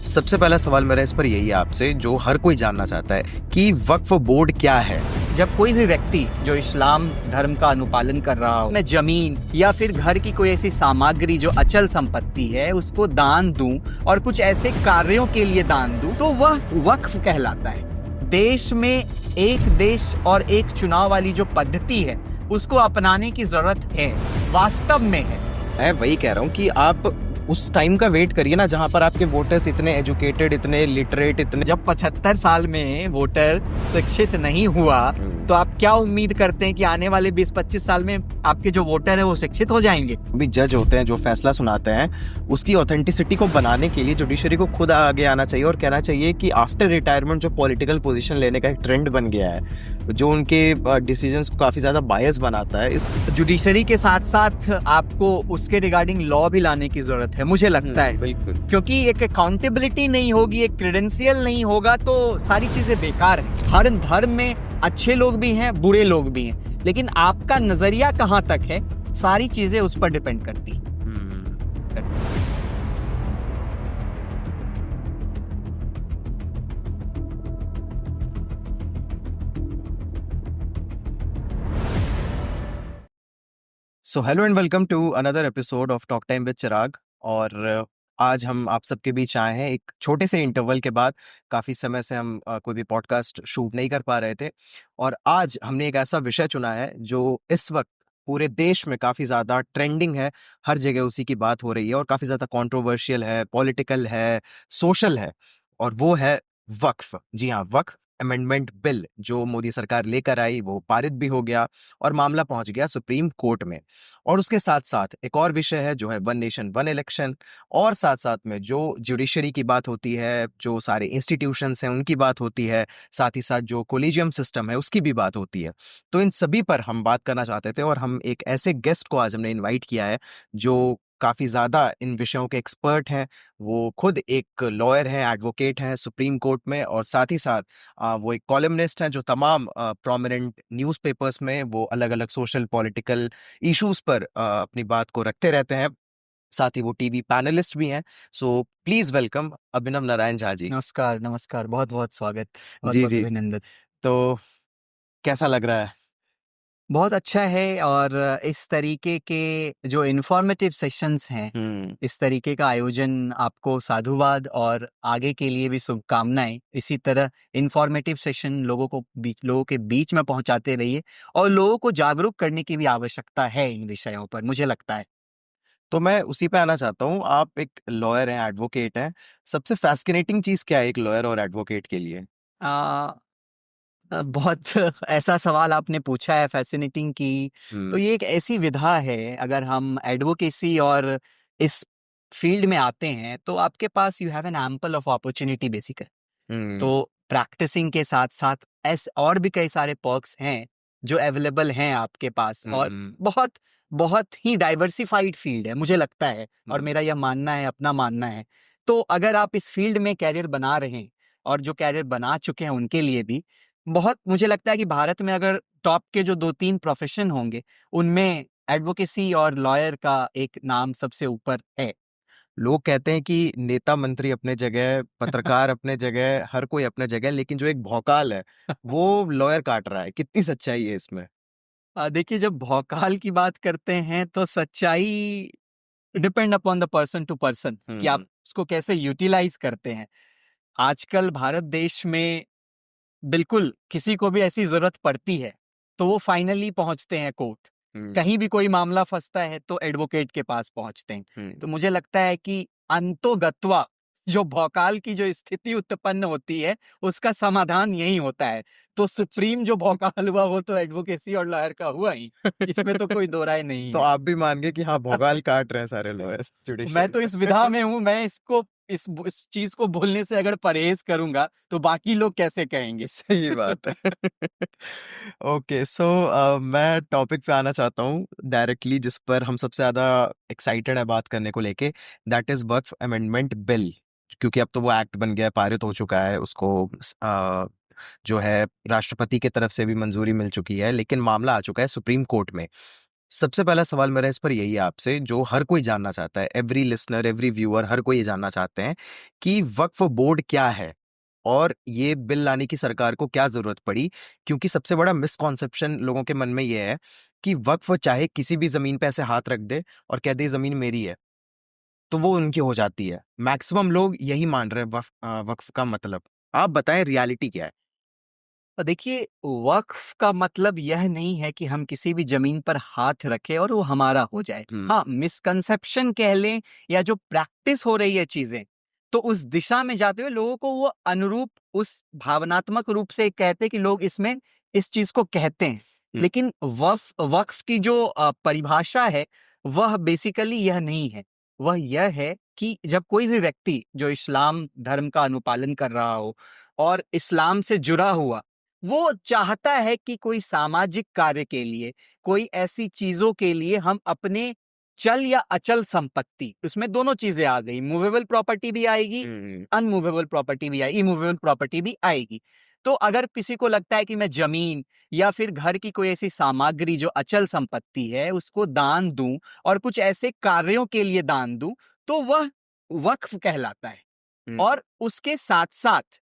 सबसे पहला सवाल मेरा इस पर यही है आपसे, जो हर कोई जानना चाहता है कि वक्फ बोर्ड क्या है। जब कोई भी व्यक्ति जो इस्लाम धर्म का अनुपालन कर रहा हो, मैं जमीन या फिर घर की कोई ऐसी सामग्री जो अचल संपत्ति है उसको दान दूं और कुछ ऐसे कार्यों के लिए दान दूं, तो वह वक्फ कहलाता है। देश में एक देश और एक चुनाव वाली जो पद्धति है उसको अपनाने की जरूरत है, वास्तव में है। मैं वही कह रहा हूँ कि आप उस टाइम का वेट करिए ना जहाँ पर आपके वोटर्स इतने एजुकेटेड, इतने लिटरेट, इतने जब 75 साल में वोटर शिक्षित नहीं हुआ तो आप क्या उम्मीद करते हैं कि आने वाले 20-25 साल में आपके जो वोटर है वो शिक्षित हो जाएंगे? भी जज होते हैं जो फैसला सुनाते हैं, उसकी ऑथेंटिसिटी को बनाने के लिए जुडिशरी को खुद आगे आना चाहिए और कहना चाहिए कि आफ्टर रिटायरमेंट जो पॉलिटिकल पोजीशन लेने का एक ट्रेंड बन गया है, जो उनके डिसीजंस को काफी ज्यादा बायस बनाता है, इस जुडिशरी के साथ साथ आपको उसके रिगार्डिंग लॉ भी लाने की जरूरत है, मुझे लगता है। बिल्कुल, क्योंकि एक अकाउंटेबिलिटी नहीं होगी, एक क्रेडेंशियल नहीं होगा तो सारी चीजें बेकार है। हर धर्म में अच्छे लोग भी हैं, बुरे लोग भी हैं, लेकिन आपका नजरिया कहाँ तक है, सारी चीजें उस पर डिपेंड करती हैं। So hello and welcome to another episode of talk time with Chirag. और आज हम आप सबके बीच आए हैं एक छोटे से इंटरवल के बाद। काफ़ी समय से हम कोई भी पॉडकास्ट शूट नहीं कर पा रहे थे, और आज हमने एक ऐसा विषय चुना है जो इस वक्त पूरे देश में काफ़ी ज़्यादा ट्रेंडिंग है। हर जगह उसी की बात हो रही है और काफ़ी ज़्यादा कंट्रोवर्शियल है, पॉलिटिकल है, सोशल है, और वो है वक्फ। जी हाँ, वक्फ अमेंडमेंट बिल जो मोदी सरकार लेकर आई वो पारित भी हो गया और मामला पहुंच गया सुप्रीम कोर्ट में। और उसके साथ साथ एक और विषय है जो है वन नेशन वन इलेक्शन, और साथ साथ में जो जुडिशरी की बात होती है, जो सारे इंस्टीट्यूशंस हैं उनकी बात होती है, साथ ही साथ जो कोलिजियम सिस्टम है उसकी भी बात होती है। तो इन सभी पर हम बात करना चाहते थे, और हम एक ऐसे गेस्ट को आज हमने इन्वाइट किया है जो काफ़ी ज़्यादा इन विषयों के एक्सपर्ट हैं। वो खुद एक लॉयर हैं, एडवोकेट हैं सुप्रीम कोर्ट में, और साथ ही साथ वो एक कॉलमनिस्ट हैं जो तमाम प्रोमिनेंट न्यूज़पेपर्स में वो अलग-अलग सोशल पॉलिटिकल इश्यूज पर अपनी बात को रखते रहते हैं। साथ ही वो टीवी पैनलिस्ट भी हैं। सो प्लीज वेलकम अभिनव नारायण झा जी। नमस्कार, नमस्कार, बहुत बहुत स्वागत, बहुत जी बहुत जी, अभिनंदन। तो कैसा लग रहा है? बहुत अच्छा है, और इस तरीके के जो इन्फॉर्मेटिव सेशंस हैं, इस तरीके का आयोजन आपको साधुवाद और आगे के लिए भी शुभकामनाएं। इसी तरह इन्फॉर्मेटिव सेशन लोगों के बीच में पहुंचाते रहिए, और लोगों को जागरूक करने की भी आवश्यकता है इन विषयों पर, मुझे लगता है। तो मैं उसी पे आना चाहता हूँ। आप एक लॉयर हैं, एडवोकेट हैं। सबसे फैसिनेटिंग चीज क्या है एक लॉयर और एडवोकेट के लिए? आ, बहुत ऐसा सवाल आपने पूछा है फैसिनेटिंग की। तो हम्म ये एक ऐसी विधा है, अगर हम एडवोकेसी और इस फील्ड में आते हैं तो आपके पास you have an ample of opportunity basically. Hmm तो प्रैक्टिसिंग के साथ साथ ऐसे और भी कई सारे पर्क्स हैं जो अवेलेबल हैं आपके पास, और हम्म बहुत बहुत ही डाइवर्सिफाइड फील्ड है, मुझे लगता है, और हम्म मेरा यह मानना है, अपना मानना है। तो अगर आप इस फील्ड में कैरियर बना रहे हैं और जो कैरियर बना चुके हैं उनके लिए भी बहुत, मुझे लगता है कि भारत में अगर टॉप के जो 2-3 प्रोफेशन होंगे उनमें एडवोकेसी और लॉयर का एक नाम सबसे ऊपर है। लोग कहते हैं कि नेता मंत्री अपने जगह, पत्रकार अपने जगह, हर कोई अपने जगह, लेकिन जो एक भौकाल है वो लॉयर काट रहा है। कितनी सच्चाई है इसमें? देखिए, जब भौकाल की बात करते हैं तो सच्चाई depend upon the person to person कि आप हम्म उसको कैसे यूटिलाइज करते हैं। आजकल भारत देश में बिल्कुल किसी को भी ऐसी जरूरत पड़ती है तो वो फाइनली पहुंचते हैं कोर्ट। हम्म कहीं भी कोई मामला फंसता है तो एडवोकेट के पास पहुंचते हैं। हम्म तो मुझे लगता है कि अंतोगत्वा जो भौकाल की जो स्थिति उत्पन्न होती है उसका समाधान यही होता है। तो सुप्रीम जो भौकाल हुआ वो तो एडवोकेसी और लॉयर का हुआ ही, इसमें तो कोई दो राय नहीं तो है। आप भी मान गए कि हाँ, भौकाल काट रहे हैं सारे लॉयर्स मैं जुडिशरी तो इस विधा में हूँ, मैं इस चीज को बोलने से अगर परहेज करूंगा तो बाकी लोग कैसे कहेंगे? सही बात है। ओके, सो मैं टॉपिक पे आना चाहता हूँ डायरेक्टली, जिस पर हम सबसे ज़्यादा एक्साइटेड है बात करने को लेके। That is Waqf amendment bill. क्योंकि अब तो वो एक्ट बन गया, पारित हो चुका है, उसको जो है राष्ट्रपति की तरफ से भी मंजूरी मिल चुकी है, लेकिन मामला आ चुका है सुप्रीम कोर्ट में। सबसे पहला सवाल मेरा इस पर यही है आपसे, जो हर कोई जानना चाहता है, एवरी लिसनर, एवरी व्यूअर, हर कोई ये जानना चाहते हैं कि वक्फ बोर्ड क्या है और ये बिल लाने की सरकार को क्या जरूरत पड़ी। क्योंकि सबसे बड़ा मिसकॉन्सेप्शन लोगों के मन में ये है कि वक्फ चाहे किसी भी जमीन पे ऐसे हाथ रख दे और कह दे ये जमीन मेरी है तो वो उनकी हो जाती है। मैक्सिमम लोग यही मान रहे हैं वक्फ का मतलब। आप बताएं रियलिटी क्या है। देखिए, वक्फ का मतलब यह नहीं है कि हम किसी भी जमीन पर हाथ रखें और वो हमारा हो जाए। हाँ, मिसकंसेप्शन कह लें या जो प्रैक्टिस हो रही है चीजें, तो उस दिशा में जाते हुए लोगों को वो अनुरूप उस भावनात्मक रूप से कहते कि लोग इसमें इस चीज को कहते हैं। लेकिन वक्फ की जो परिभाषा है वह बेसिकली यह नहीं है। वह यह है कि जब कोई भी व्यक्ति जो इस्लाम धर्म का अनुपालन कर रहा हो और इस्लाम से जुड़ा हुआ, वो चाहता है कि कोई सामाजिक कार्य के लिए, कोई ऐसी चीजों के लिए हम अपने चल या अचल संपत्ति, उसमें दोनों चीजें आ गई, मूवेबल प्रॉपर्टी भी आएगी, अनमूवेबल प्रॉपर्टी भी आएगी, इमूवेबल प्रॉपर्टी भी आएगी। तो अगर किसी को लगता है कि मैं जमीन या फिर घर की कोई ऐसी सामग्री जो अचल संपत्ति है उसको दान दूं और कुछ ऐसे कार्यों के लिए दान दूं, तो वह वक्फ कहलाता है। और उसके साथ साथ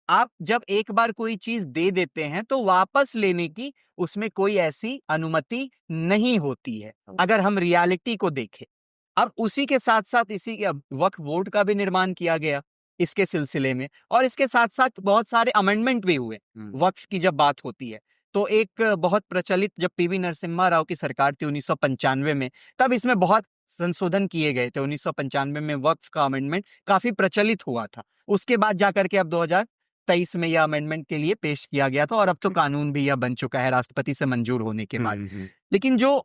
आप जब एक बार कोई चीज दे देते हैं तो वापस लेने की उसमें कोई ऐसी अनुमति नहीं होती है, अगर हम रियलिटी को देखें। अब उसी के साथ साथ इसी के अब वक्फ बोर्ड का भी निर्माण किया गया इसके सिलसिले में, और इसके साथ साथ बहुत सारे अमेंडमेंट भी हुए। वक्फ की जब बात होती है तो एक बहुत प्रचलित, जब पीवी नरसिम्हा राव की सरकार थी 1995 में, तब इसमें बहुत संशोधन किए गए थे। 1995 में वक्फ का अमेंडमेंट काफी प्रचलित हुआ था। उसके बाद जाकर के अब 2023 में यह अमेंडमेंट के लिए पेश किया गया था और अब तो कानून भी यह बन चुका है राष्ट्रपति से मंजूर होने के बाद। लेकिन जो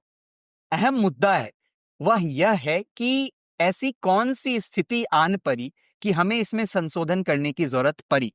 अहम मुद्दा है वह यह है कि ऐसी कौन सी स्थिति आन पड़ी कि हमें इसमें संशोधन करने की जरूरत पड़ी।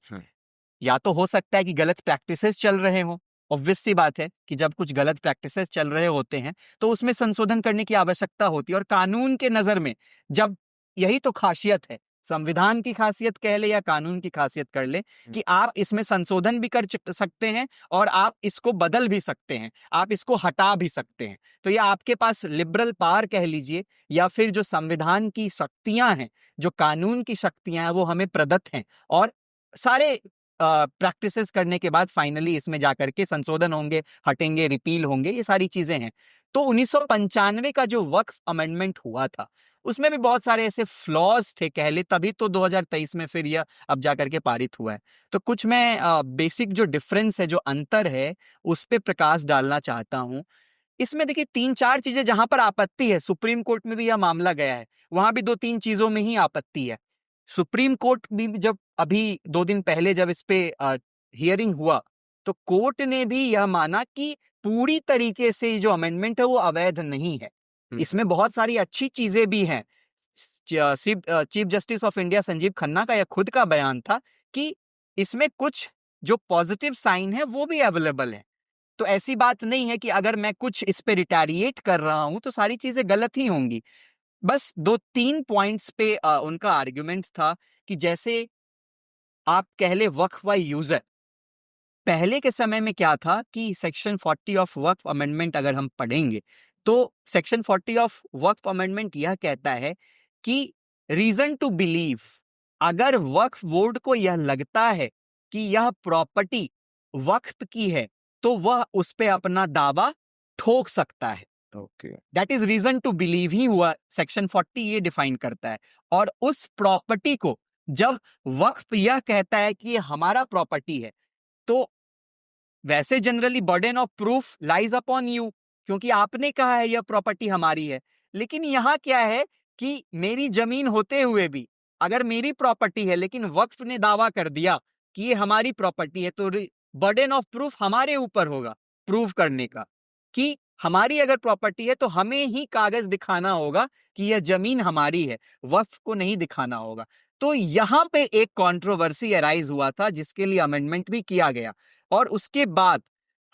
या तो हो सकता है कि गलत प्रैक्टिसेस चल रहे हों। ऑब्वियस सी बात है कि जब कुछ गलत प्रैक्टिसेस चल रहे होते हैं तो उसमें संशोधन करने की आवश्यकता होती है। और कानून के नजर में जब, यही तो खासियत है, संविधान की खासियत कह ले या कानून की खासियत कर ले, कि आप इसमें संशोधन भी कर सकते हैं और आप इसको बदल भी सकते हैं, आप इसको हटा भी सकते हैं। तो ये आपके पास लिबरल पावर कह लीजिए या फिर जो संविधान की शक्तियां हैं, जो कानून की शक्तियां हैं, वो हमें प्रदत्त हैं। और सारे प्रैक्टिसेस करने के बाद फाइनली इसमें जाकर के संशोधन होंगे, हटेंगे, रिपील होंगे, ये सारी चीजें हैं। तो 1995 का जो वक्फ अमेंडमेंट हुआ था उसमें भी बहुत सारे ऐसे फ्लॉज थे कह ले, तभी तो 2023 में फिर यह अब जाकर के पारित हुआ है। तो कुछ मैं बेसिक जो डिफरेंस है, जो अंतर है, उस पे प्रकाश डालना चाहता हूं। इसमें देखिए 3-4 चीजें जहां पर आपत्ति है, सुप्रीम कोर्ट में भी यह मामला गया है, वहां भी 2-3 चीजों में ही आपत्ति है। सुप्रीम कोर्ट भी जब अभी 2 दिन पहले जब इस पे हियरिंग हुआ तो कोर्ट ने भी यह माना कि पूरी तरीके से जो अमेंडमेंट है वो अवैध नहीं है। इसमें बहुत सारी अच्छी चीजें भी हैं। Chief justice of India Sanjeev Khanna का यह खुद का बयान था कि इसमें कुछ जो पॉजिटिव साइन है वो भी अवेलेबल है। तो ऐसी बात नहीं है कि अगर मैं कुछ इस पे रिटैरिएट कर रहा हूं तो सारी चीजें गलत ही होंगी। बस 2-3 पॉइंट्स पे उनका आर्ग्यूमेंट था कि जैसे आप कह ले वक्फ व यूजर, पहले के समय में क्या था कि सेक्शन 40 ऑफ वक्फ अमेंडमेंट अगर हम पढ़ेंगे तो सेक्शन 40 ऑफ वक्फ अमेंडमेंट यह कहता है कि रीजन टू बिलीव, अगर वक्फ बोर्ड को यह लगता है कि यह प्रॉपर्टी वक्फ की है तो वह उस पे अपना दावा ठोक सकता है। That is reason to believe ही हुआ, सेक्शन 40 ये डिफाइन करता है। और उस प्रॉपर्टी को जब वक्फ यह कहता है कि ये हमारा प्रॉपर्टी है तो वैसे generally burden of proof lies upon you, क्योंकि आपने कहा है यह प्रॉपर्टी हमारी है। लेकिन यहां क्या है कि मेरी जमीन होते हुए भी अगर मेरी प्रॉपर्टी है लेकिन वक्फ ने दावा कर दिया कि ये हमारी प्रॉपर्टी है तो बर्डन ऑफ प्रूफ हमारे ऊपर होगा प्रूव करने का कि हमारी अगर प्रॉपर्टी है तो हमें ही कागज दिखाना होगा कि यह जमीन हमारी है, वक्फ को नहीं दिखाना होगा। तो यहां पे एक कंट्रोवर्सी अराइज हुआ था जिसके लिए अमेंडमेंट भी किया गया। और उसके बाद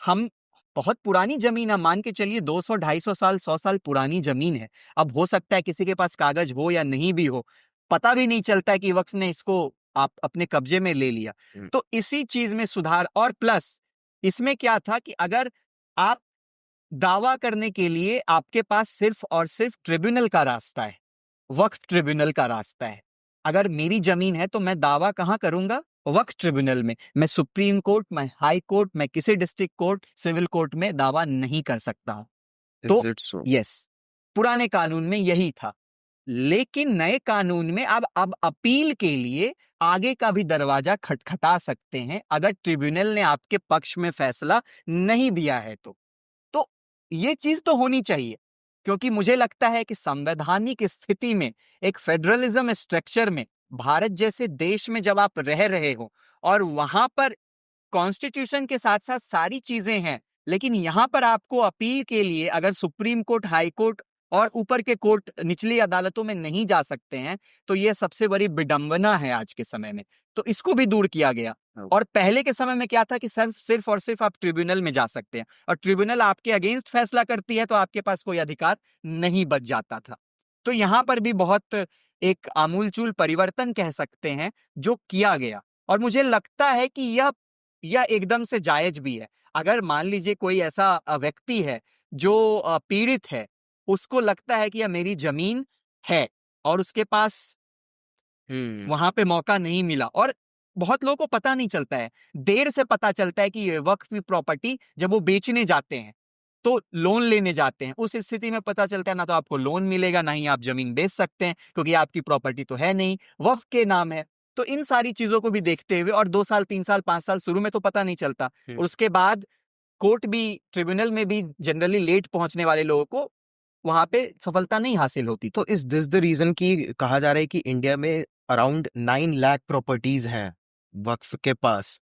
हम, बहुत पुरानी जमीन है, मान के चलिए 200-250 साल 100 साल पुरानी जमीन है। अब हो सकता है किसी के पास कागज हो या नहीं भी हो, पता भी नहीं चलता है कि वक्फ ने इसको आप अपने कब्जे में ले लिया। तो इसी चीज में सुधार, और प्लस इसमें क्या था कि अगर आप दावा करने के लिए आपके पास सिर्फ और सिर्फ ट्रिब्यूनल का रास्ता है, वक्फ ट्रिब्यूनल का रास्ता है। अगर मेरी जमीन है तो मैं दावा कहाँ करूंगा? वक्फ ट्रिब्यूनल में। मैं सुप्रीम कोर्ट, मैं हाई कोर्ट, मैं किसी डिस्ट्रिक्ट कोर्ट, सिविल कोर्ट में दावा नहीं कर सकता हूं। तो इज इट सो? यस, पुराने कानून में यही था, लेकिन नए कानून में अब अपील के लिए आगे का भी दरवाजा खटखटा सकते हैं अगर ट्रिब्यूनल ने आपके पक्ष में फैसला नहीं दिया है तो ये चीज तो होनी चाहिए, क्योंकि मुझे लगता है कि संवैधानिक स्थिति में, एक फेडरलिज्म स्ट्रक्चर में, भारत जैसे देश में जब आप रह रहे हो और वहां पर कॉन्स्टिट्यूशन के साथ साथ सारी चीजें हैं, लेकिन यहां पर आपको अपील के लिए अगर सुप्रीम कोर्ट, हाई कोर्ट और ऊपर के कोर्ट, निचली अदालतों में नहीं जा सकते हैं, तो यह सबसे बड़ी विडंबना है आज के समय में। तो इसको भी दूर किया गया। और पहले के समय में क्या था कि सिर्फ और सिर्फ आप ट्रिब्यूनल में जा सकते हैं, और ट्रिब्यूनल आपके अगेंस्ट फैसला करती है तो आपके पास कोई अधिकार नहीं बच जाता था। तो यहां पर भी बहुत एक आमूलचूल परिवर्तन कह सकते हैं जो किया गया, और मुझे लगता है कि यह एकदम से जायज भी है। अगर मान लीजिए कोई ऐसा व्यक्ति है जो पीड़ित है, उसको लगता है कि यह मेरी जमीन है और उसके पास वहां पे मौका नहीं मिला, और बहुत लोगों को पता नहीं चलता है, देर से पता चलता है कि ये वक्फ की प्रॉपर्टी जब वो बेचने जाते हैं तो लोन लेने जाते हैं, उस स्थिति में पता चलता है ना तो आपको लोन मिलेगा, ना ही आप जमीन बेच सकते हैं, क्योंकि आपकी प्रॉपर्टी तो है नहीं, वक्फ के नाम है। तो इन सारी चीजों को भी देखते हुए, और 2 साल, 3 साल, 5 साल शुरू में तो पता नहीं चलता, और उसके बाद कोर्ट भी, ट्रिब्यूनल में भी जनरली लेट पहुंचने वाले लोगों को वहां पे सफलता नहीं हासिल होती। तो इज दिस द रीजन कि कहा जा रहा है कि इंडिया में अराउंड 9 लाख प्रॉपर्टीज हैं वक्फ के पास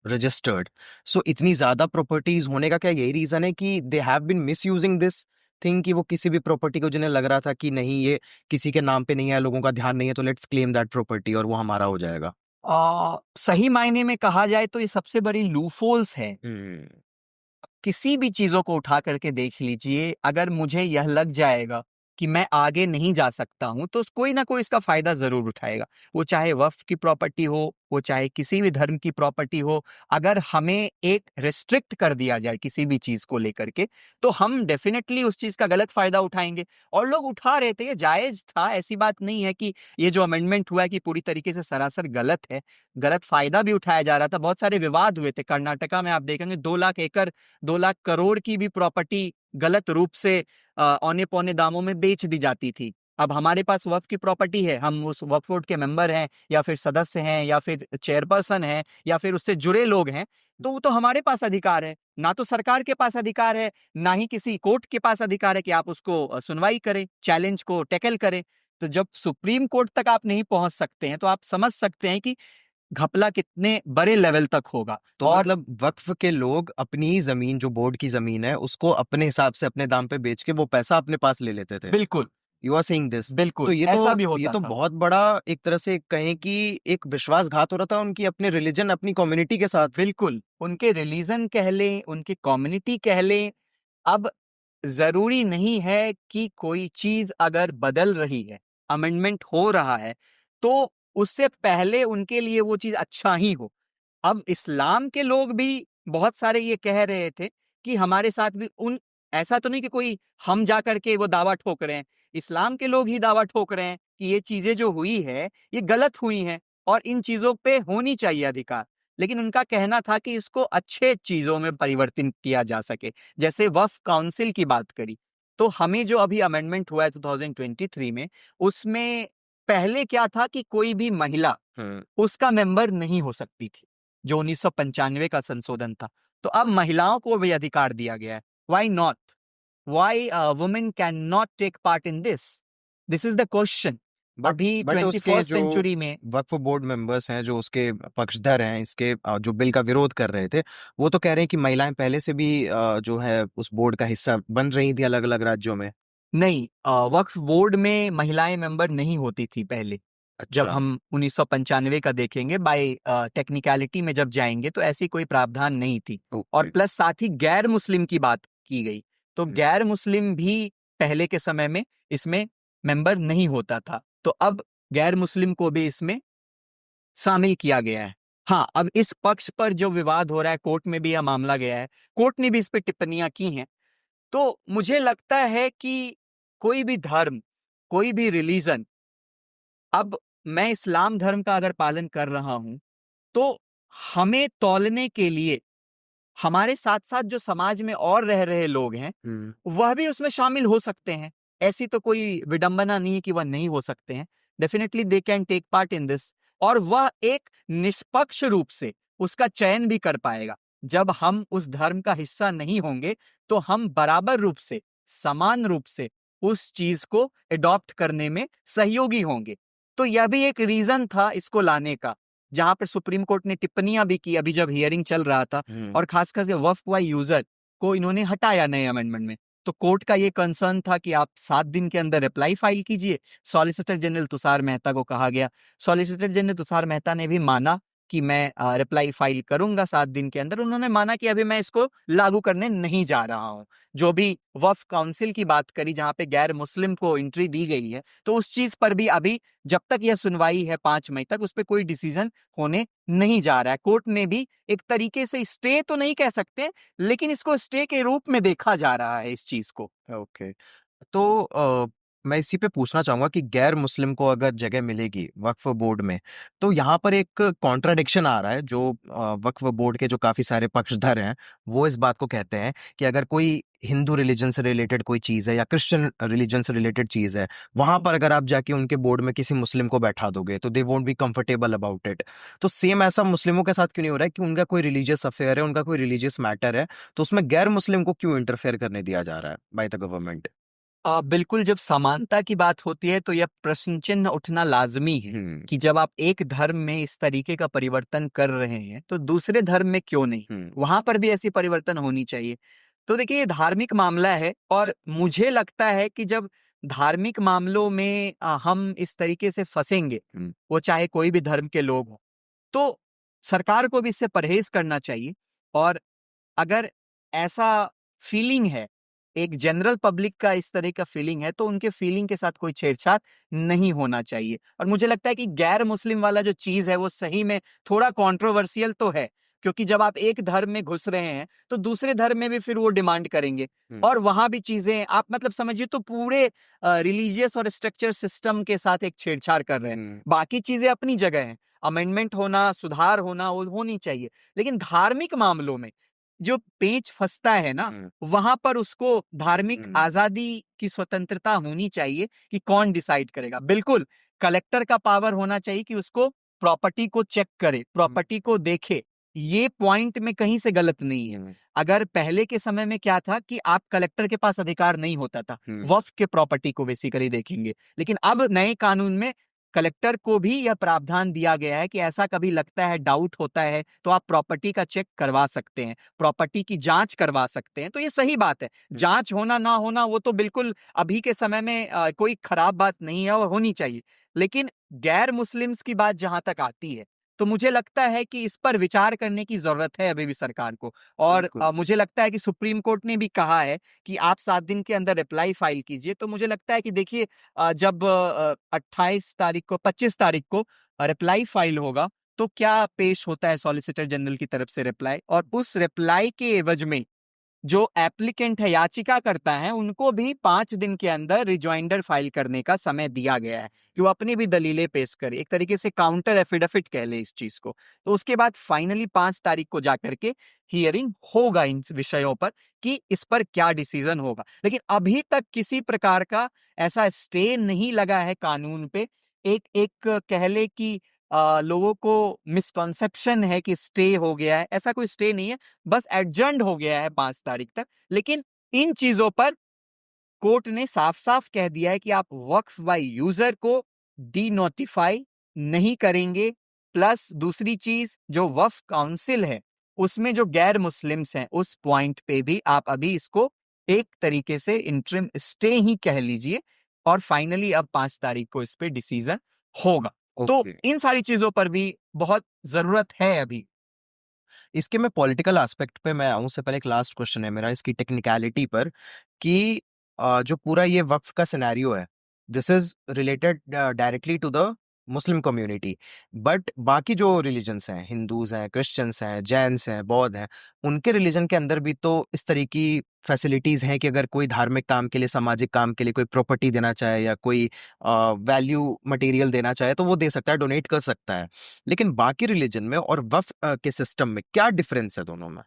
रजिस्टर्ड? सो इतनी ज्यादा प्रॉपर्टीज होने का क्या यही रीजन है कि they have been misusing this thing, कि वो किसी भी प्रॉपर्टी को जिन्हें लग रहा था कि नहीं ये किसी के नाम पे नहीं है, लोगों का ध्यान नहीं है, तो लेट्स क्लेम दैट प्रॉपर्टी और वो हमारा हो जाएगा? सही मायने में कहा जाए तो ये सबसे बड़ी लूफोल्स है। किसी भी चीजों को उठा करके देख लीजिए, अगर मुझे यह लग जाएगा कि मैं आगे नहीं जा सकता हूं, तो कोई ना कोई इसका फायदा जरूर उठाएगा। वो चाहे वक्फ की प्रॉपर्टी हो, वो चाहे किसी भी धर्म की प्रॉपर्टी हो, अगर हमें एक रिस्ट्रिक्ट कर दिया जाए किसी भी चीज को लेकर के, तो हम डेफिनेटली उस चीज का गलत फायदा उठाएंगे। और लोग उठा रहे थे, ये जायज था, ऐसी बात नहीं है कि ये जो अमेंडमेंट हुआ है कि पूरी तरीके से सरासर गलत है। गलत फायदा भी उठाया जा रहा था, बहुत सारे विवाद हुए थे। कर्नाटका में आप देखेंगे 2 लाख एकड़, 2 लाख करोड़ की भी प्रॉपर्टी गलत रूप से औने पौने दामों में बेच दी जाती थी। अब हमारे पास वक्फ की प्रॉपर्टी है, हम उस वक्फ बोर्ड के मेंबर हैं, या फिर सदस्य हैं, या फिर चेयरपर्सन हैं, या फिर उससे जुड़े लोग हैं, तो वो तो हमारे पास अधिकार है। ना तो सरकार के पास अधिकार है, ना ही किसी कोर्ट के पास अधिकार है कि आप उसको सुनवाई करें, चैलेंज को टैकल करें। तो जब सुप्रीम कोर्ट तक आप नहीं पहुंच सकते हैं, तो आप समझ सकते हैं कि घपला कितने बड़े लेवल तक होगा। तो और मतलब वक्फ के लोग अपनी ही जमीन, जो बोर्ड की जमीन है, उसको अपने हिसाब से अपने दाम पे बेच के वो पैसा अपने पास ले लेते थे? बिल्कुल, यू आर सेइंग दिस? बिल्कुल तो ऐसा भी ये होता तो था। बहुत बड़ा, एक तरह से कहें कि एक विश्वासघात हो रहा था उनकी अपने रिलीजन, अपनी कम्युनिटी के साथ। बिल्कुल, उनके रिलीजन कह लें, उनकी कम्युनिटी कह लें। अब जरूरी नहीं है कि कोई चीज अगर बदल रही है, अमेंडमेंट हो रहा है, तो उससे पहले उनके लिए वो चीज अच्छा ही हो। अब इस्लाम के लोग भी बहुत सारे ये कह रहे थे कि हमारे साथ भी उन, ऐसा तो नहीं कि कोई हम जा करके वो दावा ठोक रहे हैं, इस्लाम के लोग ही दावा ठोक रहे हैं कि ये चीजें जो हुई है ये गलत हुई हैं, और इन चीजों पे होनी चाहिए अधिकार। लेकिन उनका कहना था कि इसको अच्छे चीजों में परिवर्तन किया जा सके। जैसे वक्फ काउंसिल की बात करी, तो हमें जो अभी अमेंडमेंट हुआ है 2023 में, उसमें पहले क्या था कि कोई भी महिला उसका मेंबर नहीं हो सकती थी, जो 1995 का संशोधन था। तो अब महिलाओं को भी अधिकार दिया गया है। Why not? Why women can not take part in this? This is the question. अभी बट उसके 21st जो सेंचुरी में वक्फ बोर्ड मेंबर्स हैं, जो उसके पक्षधर हैं, इसके जो बिल का विरोध कर रहे थे, वो तो कह रहे हैं कि महिलाएं पहले से भी जो है उस बोर्ड का हिस्सा बन रही थी अलग अलग राज्यों में। नहीं, वक्फ बोर्ड में महिलाएं मेंबर नहीं होती थी पहले। जब अच्छा। हम 1995 का देखेंगे, बाय टेक्निकलिटी में जब जाएंगे, तो ऐसी कोई प्रावधान नहीं थी। और ओके। प्लस साथ ही गैर मुस्लिम की बात की गई, तो गैर मुस्लिम भी पहले के समय में इसमें मेंबर नहीं होता था। तो अब गैर मुस्लिम को भी इसमें शामिल किया गया है। हाँ, अब इस पक्ष पर जो विवाद हो रहा है, कोर्ट में भी यह मामला गया है, कोर्ट ने भी इस पर टिप्पणियां की हैं। तो मुझे लगता है कि कोई भी धर्म, कोई भी रिलीजन, अब मैं इस्लाम धर्म का अगर पालन कर रहा हूं, तो हमें तौलने के लिए हमारे साथ-साथ जो समाज में और रह रहे लोग हैं, हुँ, वह भी उसमें शामिल हो सकते हैं। ऐसी तो कोई विडंबना नहीं है कि वह नहीं हो सकते हैं। Definitely they can take part in this, और वह एक निष्पक्ष रूप से उसका चयन भी कर पाएगा। जब हम उस धर्म का हिस्सा नहीं होंगे, तो हम बराबर रूप से, समान रूप से उस चीज़ को एडॉप्ट करने में सहयोगी होंगे। तो यह भी एक रीज़न था इसको लाने का, जहाँ पर सुप्रीम कोर्ट ने टिप्पणियाँ भी की अभी जब हियरिंग चल रहा था, हुँ, और खास करके वक्फ बाय यूजर को इन्होंने हटाया नए अमेंडमेंट में। तो कोर्ट का ये कंसर्न था कि आप 7 दिन के अंदर रिप्लाई फाइल कीजिए। सॉलिसिटर जनरल तुषार मेहता को कहा गया। सॉलिसिटर जनरल तुषार मेहता ने भी माना कि मैं रिप्लाई फाइल करूंगा 7 दिन के अंदर। उन्होंने माना कि अभी मैं इसको लागू करने नहीं जा रहा हूं। जो भी वक्फ काउंसिल की बात करी, जहां पे गैर मुस्लिम को एंट्री दी गई है, तो उस चीज पर भी अभी जब तक यह सुनवाई है 5 मई तक, उस पर कोई डिसीजन होने नहीं जा रहा है। कोर्ट ने भी एक तरीके से स्टे तो नहीं कह सकते, लेकिन इसको स्टे के रूप में देखा जा रहा है इस चीज को। ओके। तो मैं इसी पे पूछना चाहूँगा कि गैर मुस्लिम को अगर जगह मिलेगी वक्फ बोर्ड में, तो यहाँ पर एक कॉन्ट्राडिक्शन आ रहा है जो वक्फ बोर्ड के जो काफ़ी सारे पक्षधर हैं, वो इस बात को कहते हैं कि अगर कोई हिंदू रिलीजन से रिलेटेड कोई चीज़ है या क्रिश्चियन रिलीजन से रिलेटेड चीज़ है, वहाँ पर अगर आप जाके उनके बोर्ड में किसी मुस्लिम को बैठा दोगे, तो they won't be comfortable about it. तो सेम ऐसा मुस्लिमों के साथ क्यों नहीं हो रहा है कि उनका कोई रिलीजियस अफेयर है, उनका कोई रिलीजियस मैटर है, तो उसमें गैर मुस्लिम को क्यों इंटरफेयर करने दिया जा रहा है बाय द गवर्नमेंट? बिल्कुल, जब समानता की बात होती है तो यह प्रश्न चिन्ह उठना लाजमी है हुँ, कि जब आप एक धर्म में इस तरीके का परिवर्तन कर रहे हैं, तो दूसरे धर्म में क्यों नहीं? हुँ, वहां पर भी ऐसी परिवर्तन होनी चाहिए। तो देखिए, ये धार्मिक मामला है, और मुझे लगता है कि जब धार्मिक मामलों में हम इस तरीके से फंसेंगे, हुँ, वो चाहे कोई भी धर्म के लोग हों, तो सरकार को भी इससे परहेज करना चाहिए। और अगर ऐसा फीलिंग है, एक जनरल पब्लिक का इस तरह का फीलिंग है, तो उनके फीलिंग के साथ कोई छेड़छाड़ नहीं होना चाहिए। और मुझे लगता है कि गैर मुस्लिम वाला जो चीज़ है, वो सही में थोड़ा कंट्रोवर्शियल तो है, क्योंकि जब आप एक धर्म में घुस रहे हैं, तो दूसरे धर्म में भी फिर वो डिमांड करेंगे, हुँ, और वहाँ भी चीज़ें आप मतलब समझिए तो पूरे रिलीजियस और स्ट्रक्चर सिस्टम के साथ एक छेड़छाड़ कर रहे हैं। हुँ, बाकी चीज़ें अपनी जगह हैं, अमेंडमेंट होना, सुधार होना, वो होनी चाहिए। लेकिन धार्मिक मामलों में जो पेंच फँसता है ना, हुँ, वहाँ पर उसको धार्मिक हुँ, आज़ादी की स्वतंत्रता होनी चाहिए कि कौन डिसाइड करेगा। बिल्कुल, कलेक्टर का पावर होना चाहिए कि उसको प्रॉपर्टी को चेक करे, हुँ, प्रॉपर्टी को देखे। ये पॉइंट में कहीं से गलत नहीं है। हुँ, अगर पहले के समय में क्या था कि आप कलेक्टर के पास अधिकार नहीं होता था, हुँ, वक़्फ के प्रॉपर्टी को बेसिकली देखेंगे। लेकिन अब नए कानून में कलेक्टर को भी यह प्रावधान दिया गया है कि ऐसा कभी लगता है, डाउट होता है, तो आप प्रॉपर्टी का चेक करवा सकते हैं, प्रॉपर्टी की जांच करवा सकते हैं। तो ये सही बात है। हुँ, जांच होना ना होना वो तो बिल्कुल अभी के समय में कोई खराब बात नहीं है, और होनी चाहिए। लेकिन गैर मुस्लिम्स की बात जहां तक आती है, तो मुझे लगता है कि इस पर विचार करने की जरूरत है अभी भी सरकार को। और बिल्कुल। मुझे लगता है कि सुप्रीम कोर्ट ने भी कहा है कि आप 7 दिन के अंदर रिप्लाई फाइल कीजिए। तो मुझे लगता है कि देखिए, जब 28 तारीख को, 25 तारीख को रिप्लाई फाइल होगा, तो क्या पेश होता है सॉलिसिटर जनरल की तरफ से रिप्लाई, और उस रिप्लाई के एवज में जो एप्लीकेंट है, याचिका करता है, उनको भी 5 दिन के अंदर रिजॉइंडर फाइल करने का समय दिया गया है कि वो अपनी भी दलीलें पेश करे। एक तरीके से काउंटर एफिडेविट कह ले इस चीज को। तो उसके बाद फाइनली 5 तारीख को जाकर के हियरिंग होगा इन विषयों पर कि इस पर क्या डिसीजन होगा। लेकिन अभी तक किसी प्रकार का ऐसा स्टे नहीं लगा है कानून पे। एक एक कह ले कि लोगों को मिसकॉन्सेप्शन है कि स्टे हो गया है। ऐसा कोई स्टे नहीं है, बस एडजर्न्ड हो गया है 5 तारीख तक। लेकिन इन चीजों पर कोर्ट ने साफ-साफ कह दिया है कि आप वक्फ बाय यूजर को डी नोटिफाई नहीं करेंगे। प्लस दूसरी चीज, जो वक्फ काउंसिल है, उसमें जो गैर मुस्लिम्स हैं, उस पॉइंट पे भी आप अभी इसको एक तरीके से इंटरिम स्टे ही कह लीजिए, और फाइनली अब 5 तारीख को इस पे डिसीजन होगा। तो ओके। इन सारी चीजों पर भी बहुत जरूरत है अभी। इसके मैं पॉलिटिकल एस्पेक्ट पे मैं आऊँ उससे पहले एक लास्ट क्वेश्चन है मेरा इसकी टेक्निकलिटी पर कि जो पूरा ये वक़्फ़ का सिनेरियो है, this is related directly to the Muslim community. But बाकी जो रिलीजन्स हैं, हिंदूज हैं, क्रिश्चियंस हैं, जैन्स हैं, बौद्ध हैं, उनके रिलीजन के अंदर भी तो इस तरह की फैसिलिटीज हैं कि अगर कोई धार्मिक काम के लिए, सामाजिक काम के लिए कोई प्रॉपर्टी देना चाहे या कोई वैल्यू मटेरियल देना चाहे तो वो दे सकता है, डोनेट कर सकता है। लेकिन बाकी रिलीजन में और वक्फ के सिस्टम में क्या डिफरेंस है दोनों में?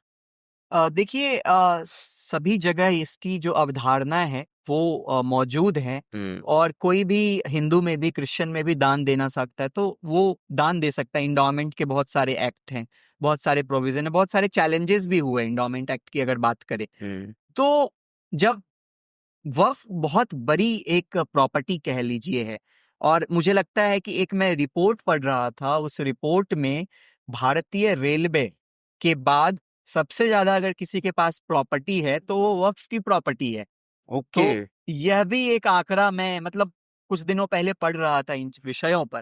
देखिए, सभी जगह इसकी जो अवधारणा है वो मौजूद है। और कोई भी हिंदू में भी, क्रिश्चियन में भी दान देना सकता है, तो वो दान दे सकता है। इंडोमेंट के बहुत सारे एक्ट हैं, बहुत सारे प्रोविजन है, बहुत सारे चैलेंजेस भी हुए इंडोमेंट एक्ट की अगर बात करें। तो जब वक्फ बहुत बड़ी एक प्रॉपर्टी कह लीजिए है, और मुझे लगता है कि एक मैं रिपोर्ट पढ़ रहा था, उस रिपोर्ट में भारतीय रेलवे के बाद सबसे ज्यादा अगर किसी के पास प्रॉपर्टी है तो वो वक्फ की प्रॉपर्टी है। ओके। तो यह भी एक आंकड़ा मैं मतलब कुछ दिनों पहले पढ़ रहा था इन विषयों पर,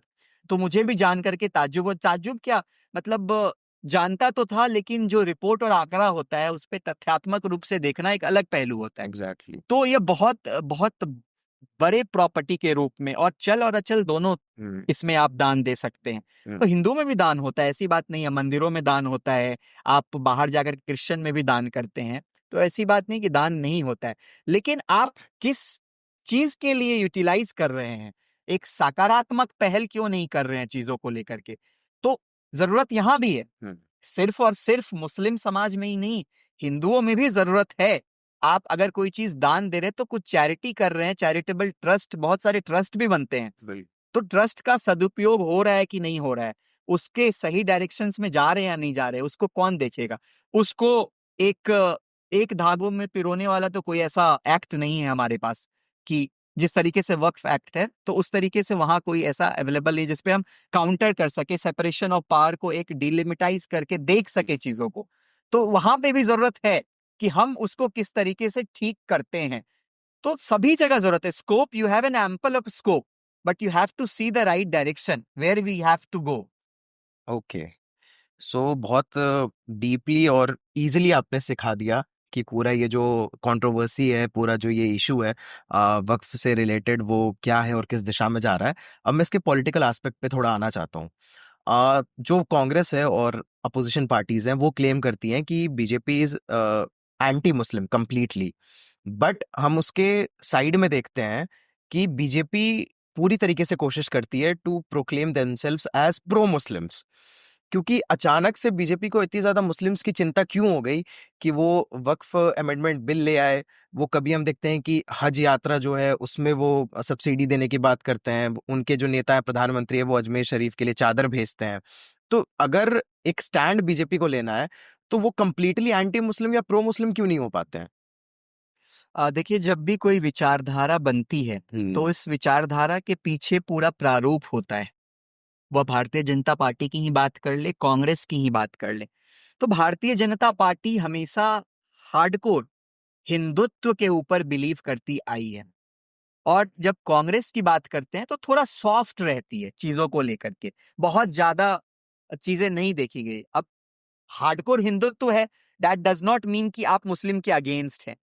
तो मुझे भी जान करके ताज्जुब क्या, मतलब जानता तो था, लेकिन जो रिपोर्ट और आंकड़ा होता है उस पे तथ्यात्मक रूप से देखना एक अलग पहलू होता है। एग्जैक्टली। तो ये बहुत बहुत बड़े प्रॉपर्टी के रूप में, और चल और अचल दोनों इसमें आप दान दे सकते हैं। तो हिंदुओं में भी दान होता है, ऐसी बात नहीं है, मंदिरों में दान होता है, आप बाहर जाकर क्रिश्चियन में भी दान करते हैं, तो ऐसी बात नहीं कि दान नहीं होता है। लेकिन आप किस चीज के लिए यूटिलाइज कर रहे हैं, एक सकारात्मक पहल क्यों नहीं कर रहे हैं चीजों को लेकर के। तो जरूरत यहां भी है, सिर्फ और सिर्फ मुस्लिम समाज में ही नहीं, हिंदुओं में भी जरूरत है। आप अगर कोई चीज दान दे रहे हैं तो कुछ चैरिटी कर रहे हैं, चैरिटेबल ट्रस्ट, बहुत सारे ट्रस्ट भी बनते हैं। तो ट्रस्ट का सदुपयोग हो रहा है कि नहीं हो रहा है, उसके सही डायरेक्शंस में जा रहे हैं या नहीं जा रहे हैं, उसको कौन देखेगा? उसको एक एक धागों में पिरोने वाला तो कोई ऐसा एक्ट नहीं है हमारे पास कि जिस तरीके से वक्फ एक्ट है, तो उस तरीके से वहां कोई ऐसा अवेलेबल नहीं जिसपे हम काउंटर कर सके, सेपरेशन ऑफ पावर को एक डिलिमिटाइज करके देख सके चीजों को। तो वहां पे भी जरूरत है कि हम उसको किस तरीके से ठीक करते हैं। तो सभी जगह जरूरत है scope, you have an ample of scope, but you have to see the right direction where we have to go. Okay. So बहुत डीपली और इजीली आपने सिखा दिया कि पूरा ये जो कंट्रोवर्सी है, पूरा जो ये इशू है वक्फ से रिलेटेड, वो क्या है और किस दिशा में जा रहा है। अब मैं इसके पॉलिटिकल एस्पेक्ट पे थोड़ा आना चाहता हूँ। जो कांग्रेस है और अपोजिशन पार्टीज हैं वो क्लेम करती हैं कि BJP is anti Muslim completely. But हम उसके साइड में देखते हैं कि बीजेपी पूरी तरीके से कोशिश करती है to proclaim themselves as pro Muslims. क्योंकि अचानक से बीजेपी को इतनी ज्यादा मुस्लिम्स की चिंता क्यों हो गई कि वो वक्फ अमेंडमेंट बिल ले आए? वो कभी हम देखते हैं कि हज यात्रा जो है उसमें वो सब्सिडी देने की बात करते हैं, उनके जो नेता है, प्रधानमंत्री है, वो अजमेर शरीफ के लिए चादर भेजते हैं। तो अगर एक स्टैंड बीजेपी को लेना है तो वो कंप्लीटली एंटी मुस्लिम या प्रो मुस्लिम क्यों नहीं हो पाते हैं? देखिए, जब भी कोई विचारधारा बनती है तो इस विचारधारा के पीछे पूरा प्रारूप होता है। वह भारतीय जनता पार्टी की ही बात कर ले, कांग्रेस की ही बात कर ले, तो भारतीय जनता पार्टी हमेशा हार्डकोर हिंदुत्व के ऊपर बिलीव करती आई है। और जब कांग्रेस की बात करते हैं तो थोड़ा सॉफ्ट रहती है चीजों को लेकर के, बहुत ज्यादा चीजें नहीं देखी गई। अब हार्डकोर हिंदुत्व है, दैट डज नॉट मीन कि आप मुस्लिम के अगेंस्ट हैं।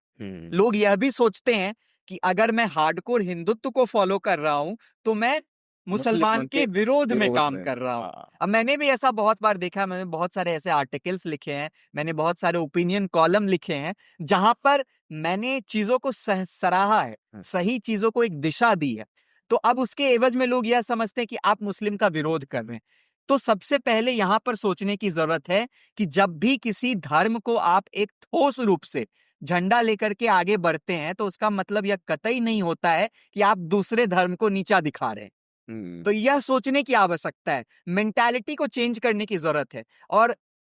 लोग यह भी सोचते हैं कि अगर मैं हार्डकोर हिंदुत्व को फॉलो कर रहा हूं तो मैं मुसलमान के विरोध में काम कर रहा हूं। अब मैंने भी ऐसा बहुत बार देखा है, मैंने बहुत सारे ऐसे आर्टिकल्स लिखे हैं, मैंने बहुत सारे ओपिनियन कॉलम लिखे हैं जहां पर मैंने चीजों को सराहा है, सही चीजों को एक दिशा दी है। तो अब उसके एवज में लोग यह समझते हैं कि आप मुस्लिम का विरोध कर रहे हैं। तो सबसे पहले यहां पर सोचने की जरूरत है कि जब भी किसी धर्म को आप एक ठोस रूप से झंडा लेकर के आगे बढ़ते हैं तो उसका मतलब यह कतई नहीं होता है कि आप दूसरे धर्म को नीचा दिखा रहे हैं। तो यह सोचने की आवश्यकता है, मेंटालिटी को चेंज करने की जरूरत है। और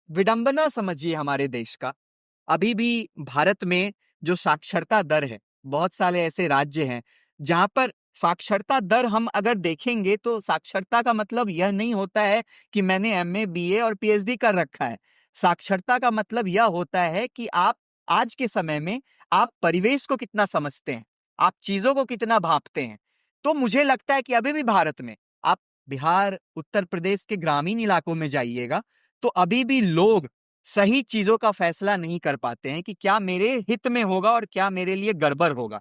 विडंबना समझिए हमारे देश का, अभी भी भारत में जो साक्षरता दर है, बहुत सारे ऐसे राज्य हैं जहां पर साक्षरता दर हम अगर देखेंगे तो साक्षरता का मतलब यह नहीं होता है कि मैंने एमए, बीए और पीएचडी कर रखा है। साक्षरता का मतलब यह होता है कि आप आज के समय में आप परिवेश को कितना समझते हैं, आप चीजों को कितना भांपते हैं। तो मुझे लगता है कि अभी भी भारत में आप बिहार, उत्तर प्रदेश के ग्रामीण इलाकों में जाइएगा तो अभी भी लोग सही चीजों का फैसला नहीं कर पाते हैं कि क्या मेरे हित में होगा और क्या मेरे लिए गड़बड़ होगा।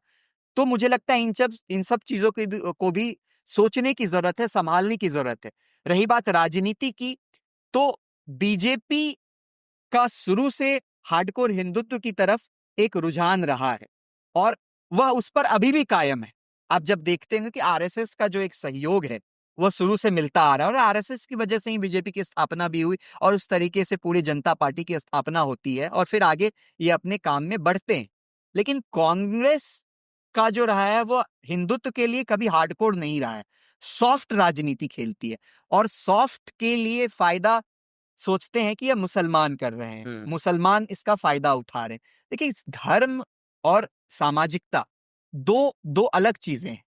तो मुझे लगता है इन सब चीजों को भी सोचने की जरूरत है, संभालने की जरूरत है। रही बात राजनीति की, तो बीजेपी का शुरू से हार्डकोर हिंदुत्व की तरफ एक रुझान रहा है और वह उस पर अभी भी कायम है। आप जब देखते हैं कि आरएसएस का जो एक सहयोग है वह शुरू से मिलता आ रहा है और आरएसएस की वजह से ही बीजेपी की स्थापना भी हुई और उस तरीके से पूरी जनता पार्टी की स्थापना होती है और फिर आगे ये अपने काम में बढ़ते हैं। लेकिन कांग्रेस का जो रहा है वो हिंदुत्व के लिए कभी हार्डकोर नहीं रहा है, सॉफ्ट राजनीति खेलती है और सॉफ्ट के लिए फायदा सोचते हैं कि ये मुसलमान कर रहे हैं, मुसलमान इसका फायदा उठा रहे हैं। देखिए, धर्म और सामाजिकता दो दो अलग चीजें हैं।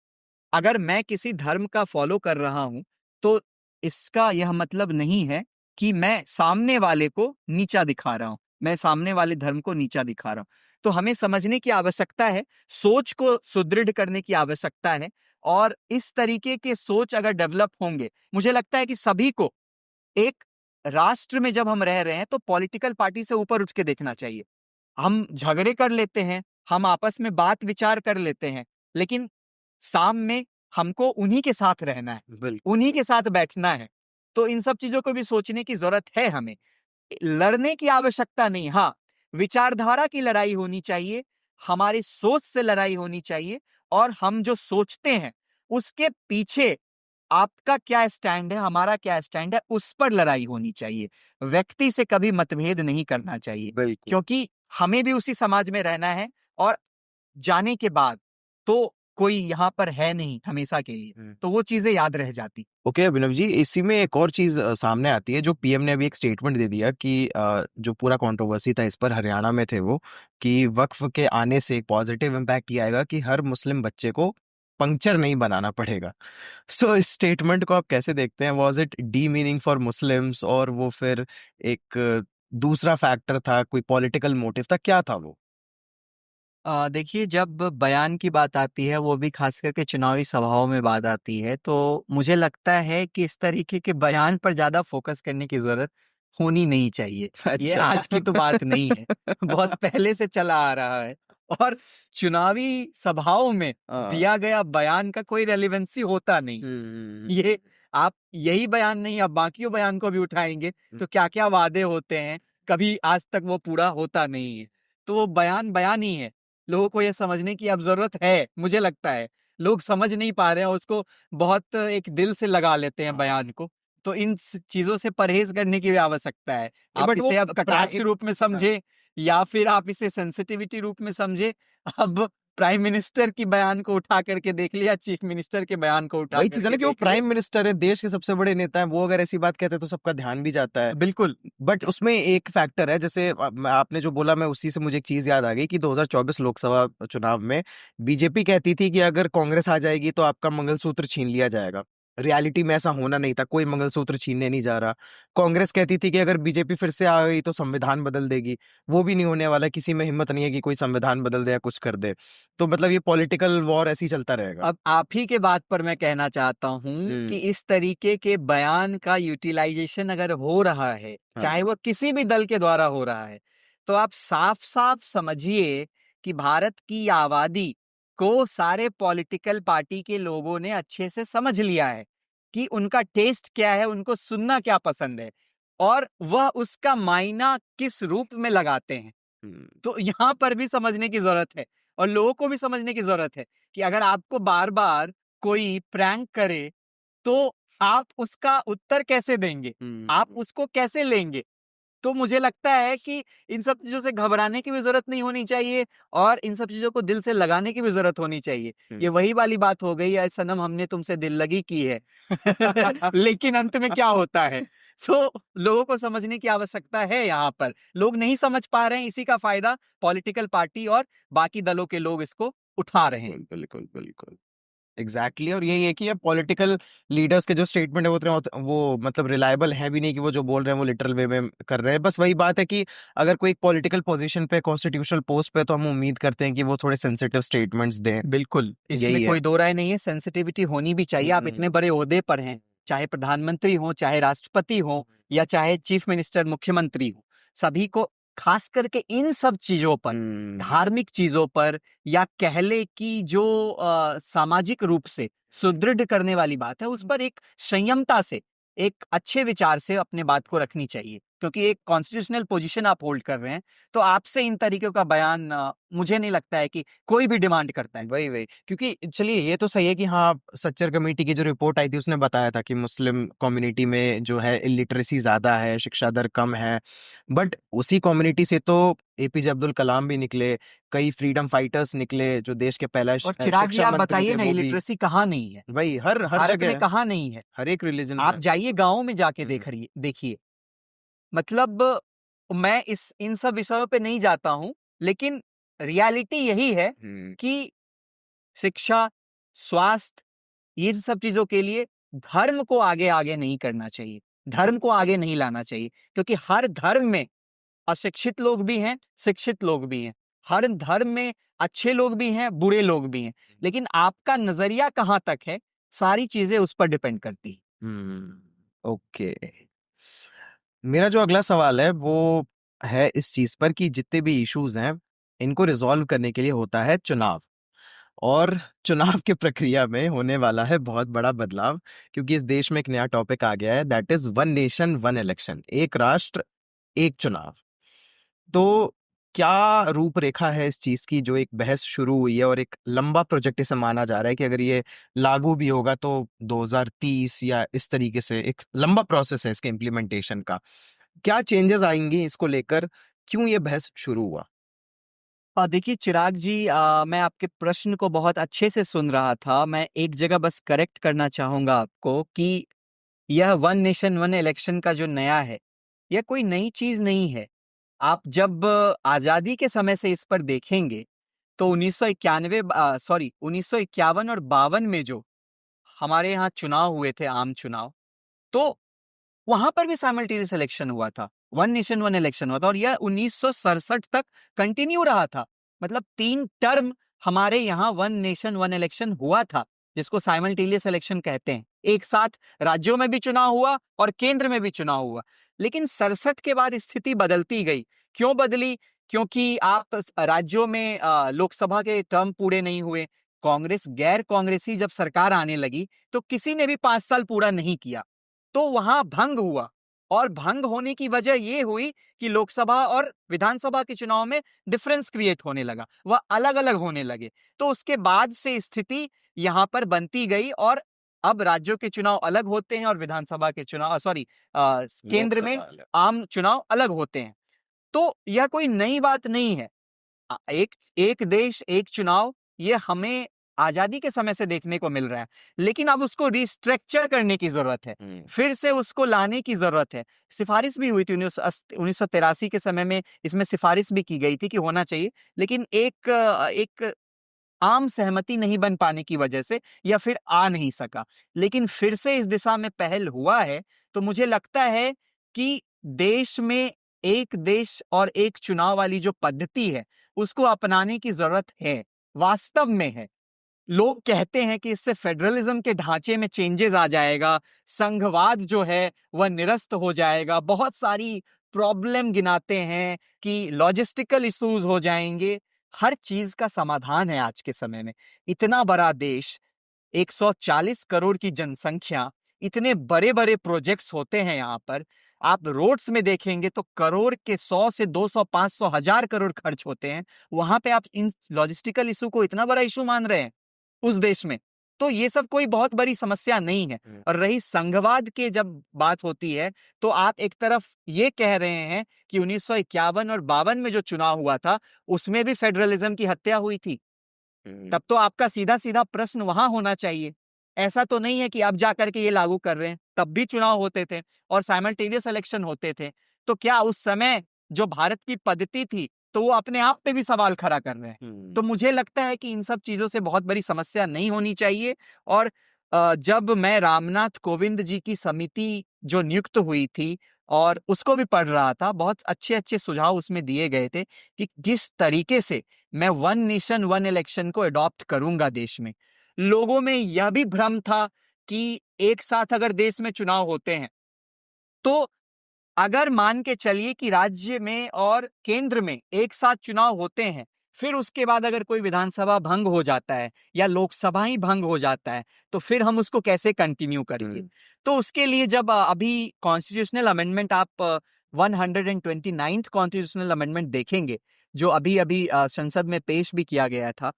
अगर मैं किसी धर्म का फॉलो कर रहा हूं तो इसका यह मतलब नहीं है कि मैं सामने वाले को नीचा दिखा रहा हूं, मैं सामने वाले धर्म को नीचा दिखा रहा हूं। तो हमें समझने की आवश्यकता है, सोच को सुदृढ़ करने की आवश्यकता है और इस तरीके के सोच अगर डेवलप होंगे, मुझे लगता है कि सभी को एक राष्ट्र में जब हम रह रहे हैं तो पॉलिटिकल पार्टी से ऊपर उठ के देखना चाहिए। हम झगड़े कर लेते हैं, हम आपस में बात विचार कर लेते हैं, लेकिन शाम में हमको उन्हीं के साथ रहना है, उन्हीं के साथ बैठना है। तो इन सब चीजों को भी सोचने की जरूरत है हमें। लड़ने की आवश्यकता नहीं, हाँ विचारधारा की लड़ाई होनी चाहिए, हमारी सोच से लड़ाई होनी चाहिए और हम जो सोचते हैं उसके पीछे आपका क्या स्टैंड है, हमारा क्या स्टैंड है, उस पर लड़ाई होनी चाहिए। व्यक्ति से कभी मतभेद नहीं करना चाहिए, क्योंकि हमें भी उसी समाज में रहना है और जाने के बाद तो कोई यहाँ पर है नहीं हमेशा के लिए, तो वो चीजें याद रह जाती। ओके अभिनव जी, इसी में एक और चीज सामने आती है। जो पीएम ने अभी एक स्टेटमेंट दे दिया कि जो पूरा कंट्रोवर्सी था इस पर हरियाणा में थे वो, कि वक्फ के आने से एक पॉजिटिव इम्पैक्ट ये आएगा कि हर मुस्लिम बच्चे को पंक्चर नहीं बनाना पड़ेगा। सो इस स्टेटमेंट को आप कैसे देखते हैं? Was it D meaning for Muslims, और वो फिर एक दूसरा फैक्टर था, कोई पॉलिटिकल मोटिव था, क्या था वो? देखिए, जब बयान की बात आती है, वो भी खास करके चुनावी सभाओं में बात आती है, तो मुझे लगता है कि इस तरीके के बयान पर ज्यादा फोकस करने की जरूरत होनी नहीं चाहिए। ये अच्छा। आज की तो बात नहीं है, बहुत पहले से चला आ रहा है और चुनावी सभाओं में दिया गया बयान का कोई रेलेवेंसी होता नहीं। ये आप यही बयान नहीं, आप बाकियों बयान को भी उठाएंगे तो क्या क्या वादे होते हैं, कभी आज तक वो पूरा होता नहीं है। तो वो बयान बयान ही है। लोगों को ये समझने की अब जरूरत है, मुझे लगता है लोग समझ नहीं पा रहे हैं उसको, बहुत एक दिल से लगा लेते हैं बयान को। तो इन चीजों से परहेज करने की भी आवश्यकता है। आप इसे अब कटाक्ष रूप में समझे या फिर आप इसे सेंसिटिविटी रूप में समझे। अब प्राइम मिनिस्टर की बयान को उठा करके देख लिया, चीफ मिनिस्टर के बयान को उठा वही चीज है ना कि वो प्राइम मिनिस्टर है, देश के सबसे बड़े नेता है, वो अगर ऐसी बात कहते हैं तो सबका ध्यान भी जाता है। बिल्कुल। बट उसमें एक फैक्टर है, जैसे आपने जो बोला, मैं उसी से मुझे एक चीज याद आ गई कि 2024 लोकसभा चुनाव में बीजेपी कहती थी कि अगर कांग्रेस आ जाएगी तो आपका मंगलसूत्र छीन लिया जाएगा। रियलिटी में ऐसा होना नहीं था, कोई मंगलसूत्र छीनने नहीं जा रहा। कांग्रेस कहती थी कि अगर बीजेपी फिर से आ गई तो संविधान बदल देगी, वो भी नहीं होने वाला, किसी में हिम्मत नहीं है कि कोई संविधान बदल दे या कुछ कर दे। तो मतलब ये पॉलिटिकल वॉर ऐसे ही चलता रहेगा। अब आप ही के बात पर मैं कहना चाहता हूँ कि इस तरीके के बयान का यूटिलाइजेशन अगर हो रहा है, चाहे वो किसी भी दल के द्वारा हो रहा है, तो आप साफ साफ समझिए कि भारत की आबादी को सारे पॉलिटिकल पार्टी के लोगों ने अच्छे से समझ लिया है कि उनका टेस्ट क्या है, उनको सुनना क्या पसंद है और वह उसका मायना किस रूप में लगाते हैं। तो यहाँ पर भी समझने की जरूरत है और लोगों को भी समझने की जरूरत है कि अगर आपको बार बार कोई प्रैंक करे तो आप उसका उत्तर कैसे देंगे, आप उसको कैसे लेंगे। तो मुझे लगता है कि इन सब चीजों से घबराने की भी जरूरत नहीं होनी चाहिए और इन सब चीजों को दिल से लगाने की भी जरूरत होनी चाहिए। ये वही वाली बात हो गई है, सनम हमने तुमसे दिल लगी की है लेकिन अंत में क्या होता है। तो लोगों को समझने की आवश्यकता है, यहाँ पर लोग नहीं समझ पा रहे हैं, इसी का फायदा पॉलिटिकल पार्टी और बाकी दलों के लोग इसको उठा रहे हैं। बिल्कुल बिल्कुल एग्जैक्टली। और यही है कि पॉलिटिकल लीडर्स के जो स्टेटमेंट है वो मतलब रिलायबल है भी नहीं, कि वो जो बोल रहे हैं वो लिटरल वे में कर रहे हैं। बस वही बात है कि अगर कोई पॉलिटिकल पोजीशन पे, कॉन्स्टिट्यूशनल पोस्ट पे, तो हम उम्मीद करते हैं कि वो थोड़े सेंसिटिव स्टेटमेंट्स दें। बिल्कुल, इसमें कोई दो राय नहीं है, सेंसिटिविटी होनी भी चाहिए। आप इतने बड़े ओहदे पर हैं, चाहे प्रधानमंत्री हो, चाहे राष्ट्रपति हो या चाहे चीफ मिनिस्टर मुख्यमंत्री हो, सभी को खास करके इन सब चीजों पर, धार्मिक चीजों पर, या कह ले कि जो सामाजिक रूप से सुदृढ़ करने वाली बात है, उस पर एक संयमता से, एक अच्छे विचार से अपने बात को रखनी चाहिए, क्योंकि एक कॉन्स्टिट्यूशनल पोजीशन आप होल्ड कर रहे हैं। तो आपसे इन तरीके का बयान मुझे नहीं लगता है कि कोई भी डिमांड करता है। वही क्योंकि चलिए ये तो सही है कि हाँ, सच्चर कमेटी की जो रिपोर्ट आई थी उसने बताया था कि मुस्लिम कम्युनिटी में जो है इलिटरेसी ज्यादा है, शिक्षा दर कम है, बट उसी कम्युनिटी से तो एपीजे अब्दुल कलाम भी निकले, कई फ्रीडम फाइटर्स निकले, जो देश के पहला और चिराग जी शिक्षा आप मंत्री बताइए थे ना, वो भी। इलिटरेसी कहाँ नहीं है? वही हर भारत में जगह, कहाँ नहीं है? हर एक रिलीजन आप में। जाइए गाँव में जाके देखिए। मतलब मैं इन सब विषयों पे नहीं जाता हूं, लेकिन रियलिटी यही है कि शिक्षा, स्वास्थ्य, इन सब चीजों के लिए धर्म को आगे आगे नहीं करना चाहिए, धर्म को आगे नहीं लाना चाहिए, क्योंकि हर धर्म में अशिक्षित लोग भी हैं, शिक्षित लोग भी हैं। हर धर्म में अच्छे लोग भी हैं, बुरे लोग भी हैं, लेकिन आपका नजरिया कहां तक है, सारी चीजें उस पर डिपेंड करती है। ओके, मेरा जो अगला सवाल है वो है इस चीज पर कि जितने भी इश्यूज हैं इनको रिजॉल्व करने के लिए होता है चुनाव, और चुनाव की प्रक्रिया में होने वाला है बहुत बड़ा बदलाव, क्योंकि इस देश में एक नया टॉपिक आ गया है, that is one nation one election, एक राष्ट्र एक चुनाव। तो क्या रूपरेखा है इस चीज की, जो एक बहस शुरू हुई है और एक लंबा प्रोजेक्ट इसे माना जा रहा है कि अगर ये लागू भी होगा तो 2030 या इस तरीके से एक लंबा प्रोसेस है इसके इम्प्लीमेंटेशन का, क्या चेंजेस आएंगी इसको लेकर, क्यों ये बहस शुरू हुआ? देखिए चिराग जी, मैं आपके प्रश्न को बहुत अच्छे से सुन रहा था। मैं एक जगह बस करेक्ट करना चाहूंगा आपको कि यह वन नेशन वन इलेक्शन का जो नया है, यह कोई नई चीज नहीं है। आप जब आजादी के समय से इस पर देखेंगे तो 1951 और 52 में जो हमारे यहाँ चुनाव हुए थे, आम चुनाव, तो वहां पर भी साइमल्टेनियस इलेक्शन हुआ था, वन नेशन वन इलेक्शन हुआ था, और यह 1967 तक कंटिन्यू रहा था। मतलब 3 टर्म हमारे यहाँ वन नेशन वन इलेक्शन हुआ था, जिसको साइमल्टेनियस इलेक्शन कहते हैं। एक साथ राज्यों में भी चुनाव हुआ और केंद्र में भी चुनाव हुआ। लेकिन 67 के बाद स्थिति बदलती गई। क्यों बदली? क्योंकि आप राज्यों में लोकसभा के टर्म पूरे नहीं हुए। कांग्रेस गैर कांग्रेसी जब सरकार आने लगी तो किसी ने भी 5 साल पूरा नहीं किया, तो वहां भंग हुआ। और भंग होने की वजह यह हुई कि लोकसभा और विधानसभा के चुनाव में डिफरेंस क्रिएट होने लगा, वह अलग अलग होने लगे। तो उसके बाद से स्थिति यहां पर बनती गई, और अब राज्यों के चुनाव अलग होते हैं और विधानसभा के चुनाव, केंद्र में आम चुनाव अलग होते हैं। तो यह कोई नई बात नहीं है। एक एक देश एक चुनाव, ये हमें आजादी के समय से देखने को मिल रहा है, लेकिन अब उसको रिस्ट्रक्चर करने की जरूरत है, फिर से उसको लाने की जरूरत है। सिफारिश भी हुई थी 1983 के समय में, इसमें सिफारिश भी की गई थी कि होना चाहिए, लेकिन एक आम सहमति नहीं बन पाने की वजह से या फिर आ नहीं सका। लेकिन फिर से इस दिशा में पहल हुआ है, तो मुझे लगता है कि देश में एक देश और एक चुनाव वाली जो पद्धति है उसको अपनाने की जरूरत है, वास्तव में है। लोग कहते हैं कि इससे फेडरलिज्म के ढांचे में चेंजेस आ जाएगा, संघवाद जो है वह निरस्त हो जाएगा, बहुत सारी प्रॉब्लम गिनाते हैं कि लॉजिस्टिकल इश्यूज हो जाएंगे। हर चीज का समाधान है आज के समय में। इतना बड़ा देश, 140 करोड़ की जनसंख्या, इतने बड़े बड़े प्रोजेक्ट्स होते हैं यहाँ पर। आप रोड्स में देखेंगे तो करोड़ के 100 से 200 500 हजार करोड़ खर्च होते हैं। वहां पे आप इन लॉजिस्टिकल इशू को इतना बड़ा इशू मान रहे हैं उस देश में? तो ये सब कोई बहुत बड़ी समस्या नहीं है। और रही संघवाद के जब बात होती है, तो आप एक तरफ ये कह रहे हैं कि 1951 और 52 में जो चुनाव हुआ था उसमें भी फेडरलिज्म की हत्या हुई थी। तब तो आपका सीधा सीधा प्रश्न वहां होना चाहिए। ऐसा तो नहीं है कि अब जाकर के ये लागू कर रहे हैं, तब भी चुनाव होते थे और साइमल्टेनियस इलेक्शन होते थे। तो क्या उस समय जो भारत की पद्धति थी, तो वो अपने आप पे भी सवाल खड़ा कर रहे हैं। तो मुझे लगता है कि इन सब चीजों से बहुत बड़ी समस्या नहीं होनी चाहिए। और जब मैं रामनाथ कोविंद जी की समिति जो नियुक्त हुई थी और उसको भी पढ़ रहा था, बहुत अच्छे अच्छे सुझाव उसमें दिए गए थे कि किस तरीके से मैं वन नेशन वन इलेक्शन को अडॉप्ट करूंगा देश में। लोगों में यह भी भ्रम था कि एक साथ अगर देश में चुनाव होते हैं तो अगर मान के चलिए कि राज्य में और केंद्र में एक साथ चुनाव होते हैं, फिर उसके बाद अगर कोई विधानसभा भंग हो जाता है या लोकसभा ही भंग हो जाता है, तो फिर हम उसको कैसे कंटिन्यू करेंगे? तो उसके लिए जब अभी कॉन्स्टिट्यूशनल अमेंडमेंट आप 129th कॉन्स्टिट्यूशनल अमेंडमेंट देखेंगे, जो अभी अभी संसद में पेश भी किया गया था,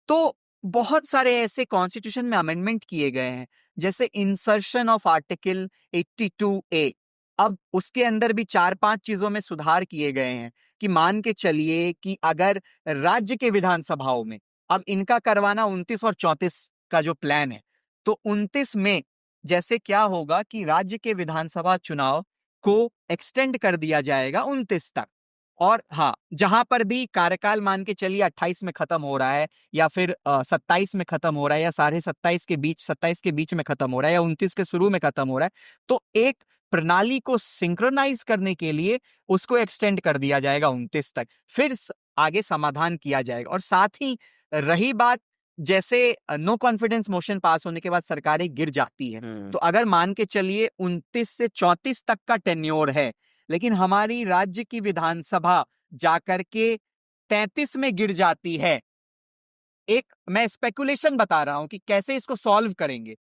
तो बहुत सारे ऐसे कॉन्स्टिट्यूशन में अमेंडमेंट किए गए हैं, जैसे इंसर्शन ऑफ आर्टिकल 82A। अब उसके अंदर भी 4-5 चीजों में सुधार किए गए हैं कि मान के चलिए कि अगर राज्य के विधानसभाओं में, अब इनका करवाना 29 और 34 का जो प्लान है, तो 29 में जैसे क्या होगा कि राज्य के विधानसभा चुनाव को एक्सटेंड कर दिया जाएगा 29 तक। और हाँ, जहां पर भी कार्यकाल मान के चलिए 28 में खत्म हो रहा है या फिर 27 में खत्म हो रहा है या साढ़े 27 के बीच में खत्म हो रहा है या 29 के शुरू में खत्म हो रहा है, तो एक प्रणाली को सिंक्रोनाइज करने के लिए उसको एक्सटेंड कर दिया जाएगा 29 तक, फिर आगे समाधान किया जाएगा। और साथ ही रही बात, जैसे नो कॉन्फिडेंस मोशन पास होने के बाद सरकारें गिर जाती है, तो अगर मान के चलिए 29 से 34 तक का टेन्योर है, लेकिन हमारी राज्य की विधानसभा जाकर के 33 में गिर जाती है, एक मैं स्पेकुलेशन बता रहा हूं कि कैसे इसको सॉल्व करेंगे।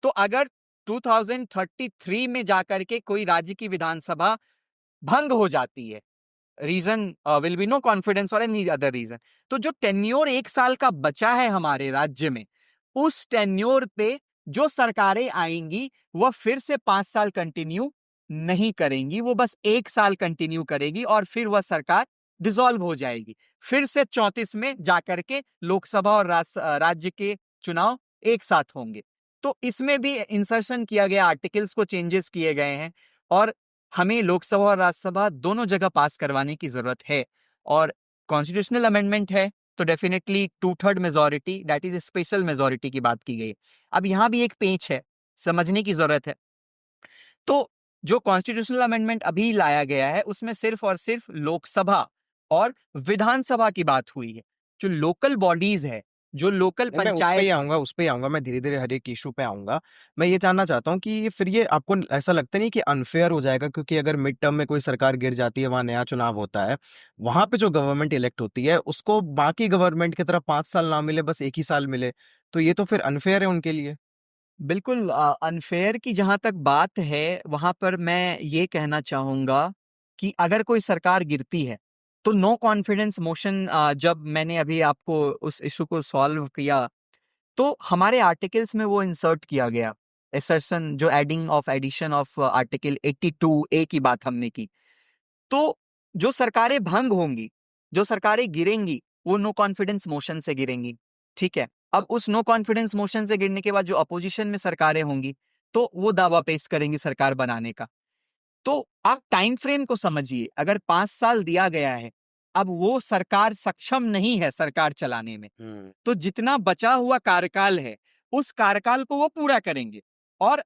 तो अगर 2033 में जाकर के कोई राज्य की विधानसभा भंग हो जाती है, reason will be no confidence और एनी अदर रीजन, तो जो टेन्योर 1 साल का बचा है हमारे राज्य में, उस टेन्योर पे जो सरकारें आएंगी वह फिर से 5 साल कंटिन्यू नहीं करेंगी, वो बस 1 साल कंटिन्यू करेगी और फिर वह सरकार डिसॉल्व हो जाएगी। फिर से 34 में जाकर के लोकसभा और राज्य के चुनाव एक साथ होंगे। तो इसमें भी इंसर्शन किया गया, आर्टिकल्स को चेंजेस किए गए हैं और हमें लोकसभा और राज्यसभा दोनों जगह पास करवाने की जरूरत है। और कॉन्स्टिट्यूशनल अमेंडमेंट है तो definitely 2/3 majority, that is special majority की बात की गई। अब यहां भी एक पेंच है, समझने की जरूरत है। तो जो कॉन्स्टिट्यूशनल अमेंडमेंट अभी लाया गया है उसमें सिर्फ और सिर्फ लोकसभा और विधानसभा की बात हुई है। जो लोकल बॉडीज है, जो लोकल मैं पंचायत, उस पे ही आऊंगा, मैं धीरे धीरे हर एक इशू पे आऊंगा। मैं ये जानना चाहता हूँ कि फिर ये आपको ऐसा लगता नहीं कि अनफेयर हो जाएगा, क्योंकि अगर मिड टर्म में कोई सरकार गिर जाती है, वहां नया चुनाव होता है, वहां पे जो गवर्नमेंट इलेक्ट होती है उसको बाकी गवर्नमेंट की तरह 5 साल ना मिले, बस एक ही साल मिले, तो ये तो फिर अनफेयर है उनके लिए। बिल्कुल अनफेयर की जहां तक बात है, वहां पर मैं ये कहना चाहूंगा कि अगर कोई सरकार गिरती है तो नो कॉन्फिडेंस मोशन, जब मैंने अभी आपको उस इशू को सॉल्व किया, तो हमारे आर्टिकल्स में वो इंसर्ट किया गया, एसर्शन, जो एडिशन ऑफ आर्टिकल 82A की बात हमने की। तो जो सरकारें भंग होंगी, जो सरकारें गिरेंगी, वो नो कॉन्फिडेंस मोशन से गिरेंगी, ठीक है। अब उस नो कॉन्फिडेंस मोशन से गिरने के बाद जो अपोजिशन में सरकारें होंगी, तो वो दावा पेश करेंगी सरकार बनाने का। तो आप टाइम फ्रेम को समझिए, अगर 5 साल दिया गया है, अब वो सरकार सक्षम नहीं है सरकार चलाने में, तो जितना बचा हुआ कार्यकाल है उस कार्यकाल को वो पूरा करेंगे और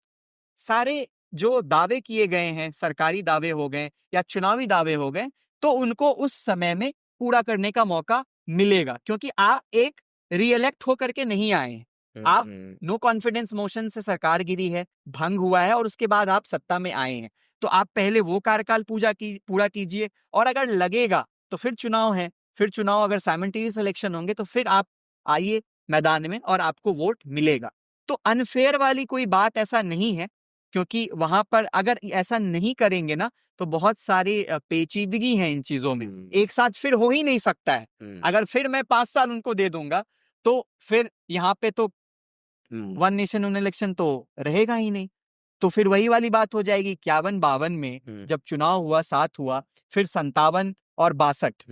सारे जो दावे किए गए हैं, सरकारी दावे हो गए या चुनावी दावे हो गए, तो उनको उस समय में पूरा करने का मौका मिलेगा, क्योंकि आप एक रीइलेक्ट होकर के नहीं आए हैं। आप नो कॉन्फिडेंस मोशन से सरकार गिरी है, भंग हुआ है और उसके बाद आप सत्ता में आए हैं, तो आप पहले वो कार्यकाल पूरा कीजिए और अगर लगेगा तो फिर चुनाव है, फिर चुनाव अगर साइमल्टेनियस इलेक्शन होंगे तो फिर आप आइए मैदान में और आपको वोट मिलेगा। तो अनफेयर वाली कोई बात ऐसा नहीं है, क्योंकि वहां पर अगर ऐसा नहीं करेंगे ना, तो बहुत सारी पेचीदगी है इन चीजों में, एक साथ फिर हो ही नहीं सकता है। अगर फिर मैं 5 साल उनको दे दूंगा तो फिर यहाँ पे तो वन नेशन वन इलेक्शन तो रहेगा ही नहीं। तो फिर वही वाली बात हो जाएगी, 51-52 में जब चुनाव हुआ, 7 हुआ, फिर 57 और 62,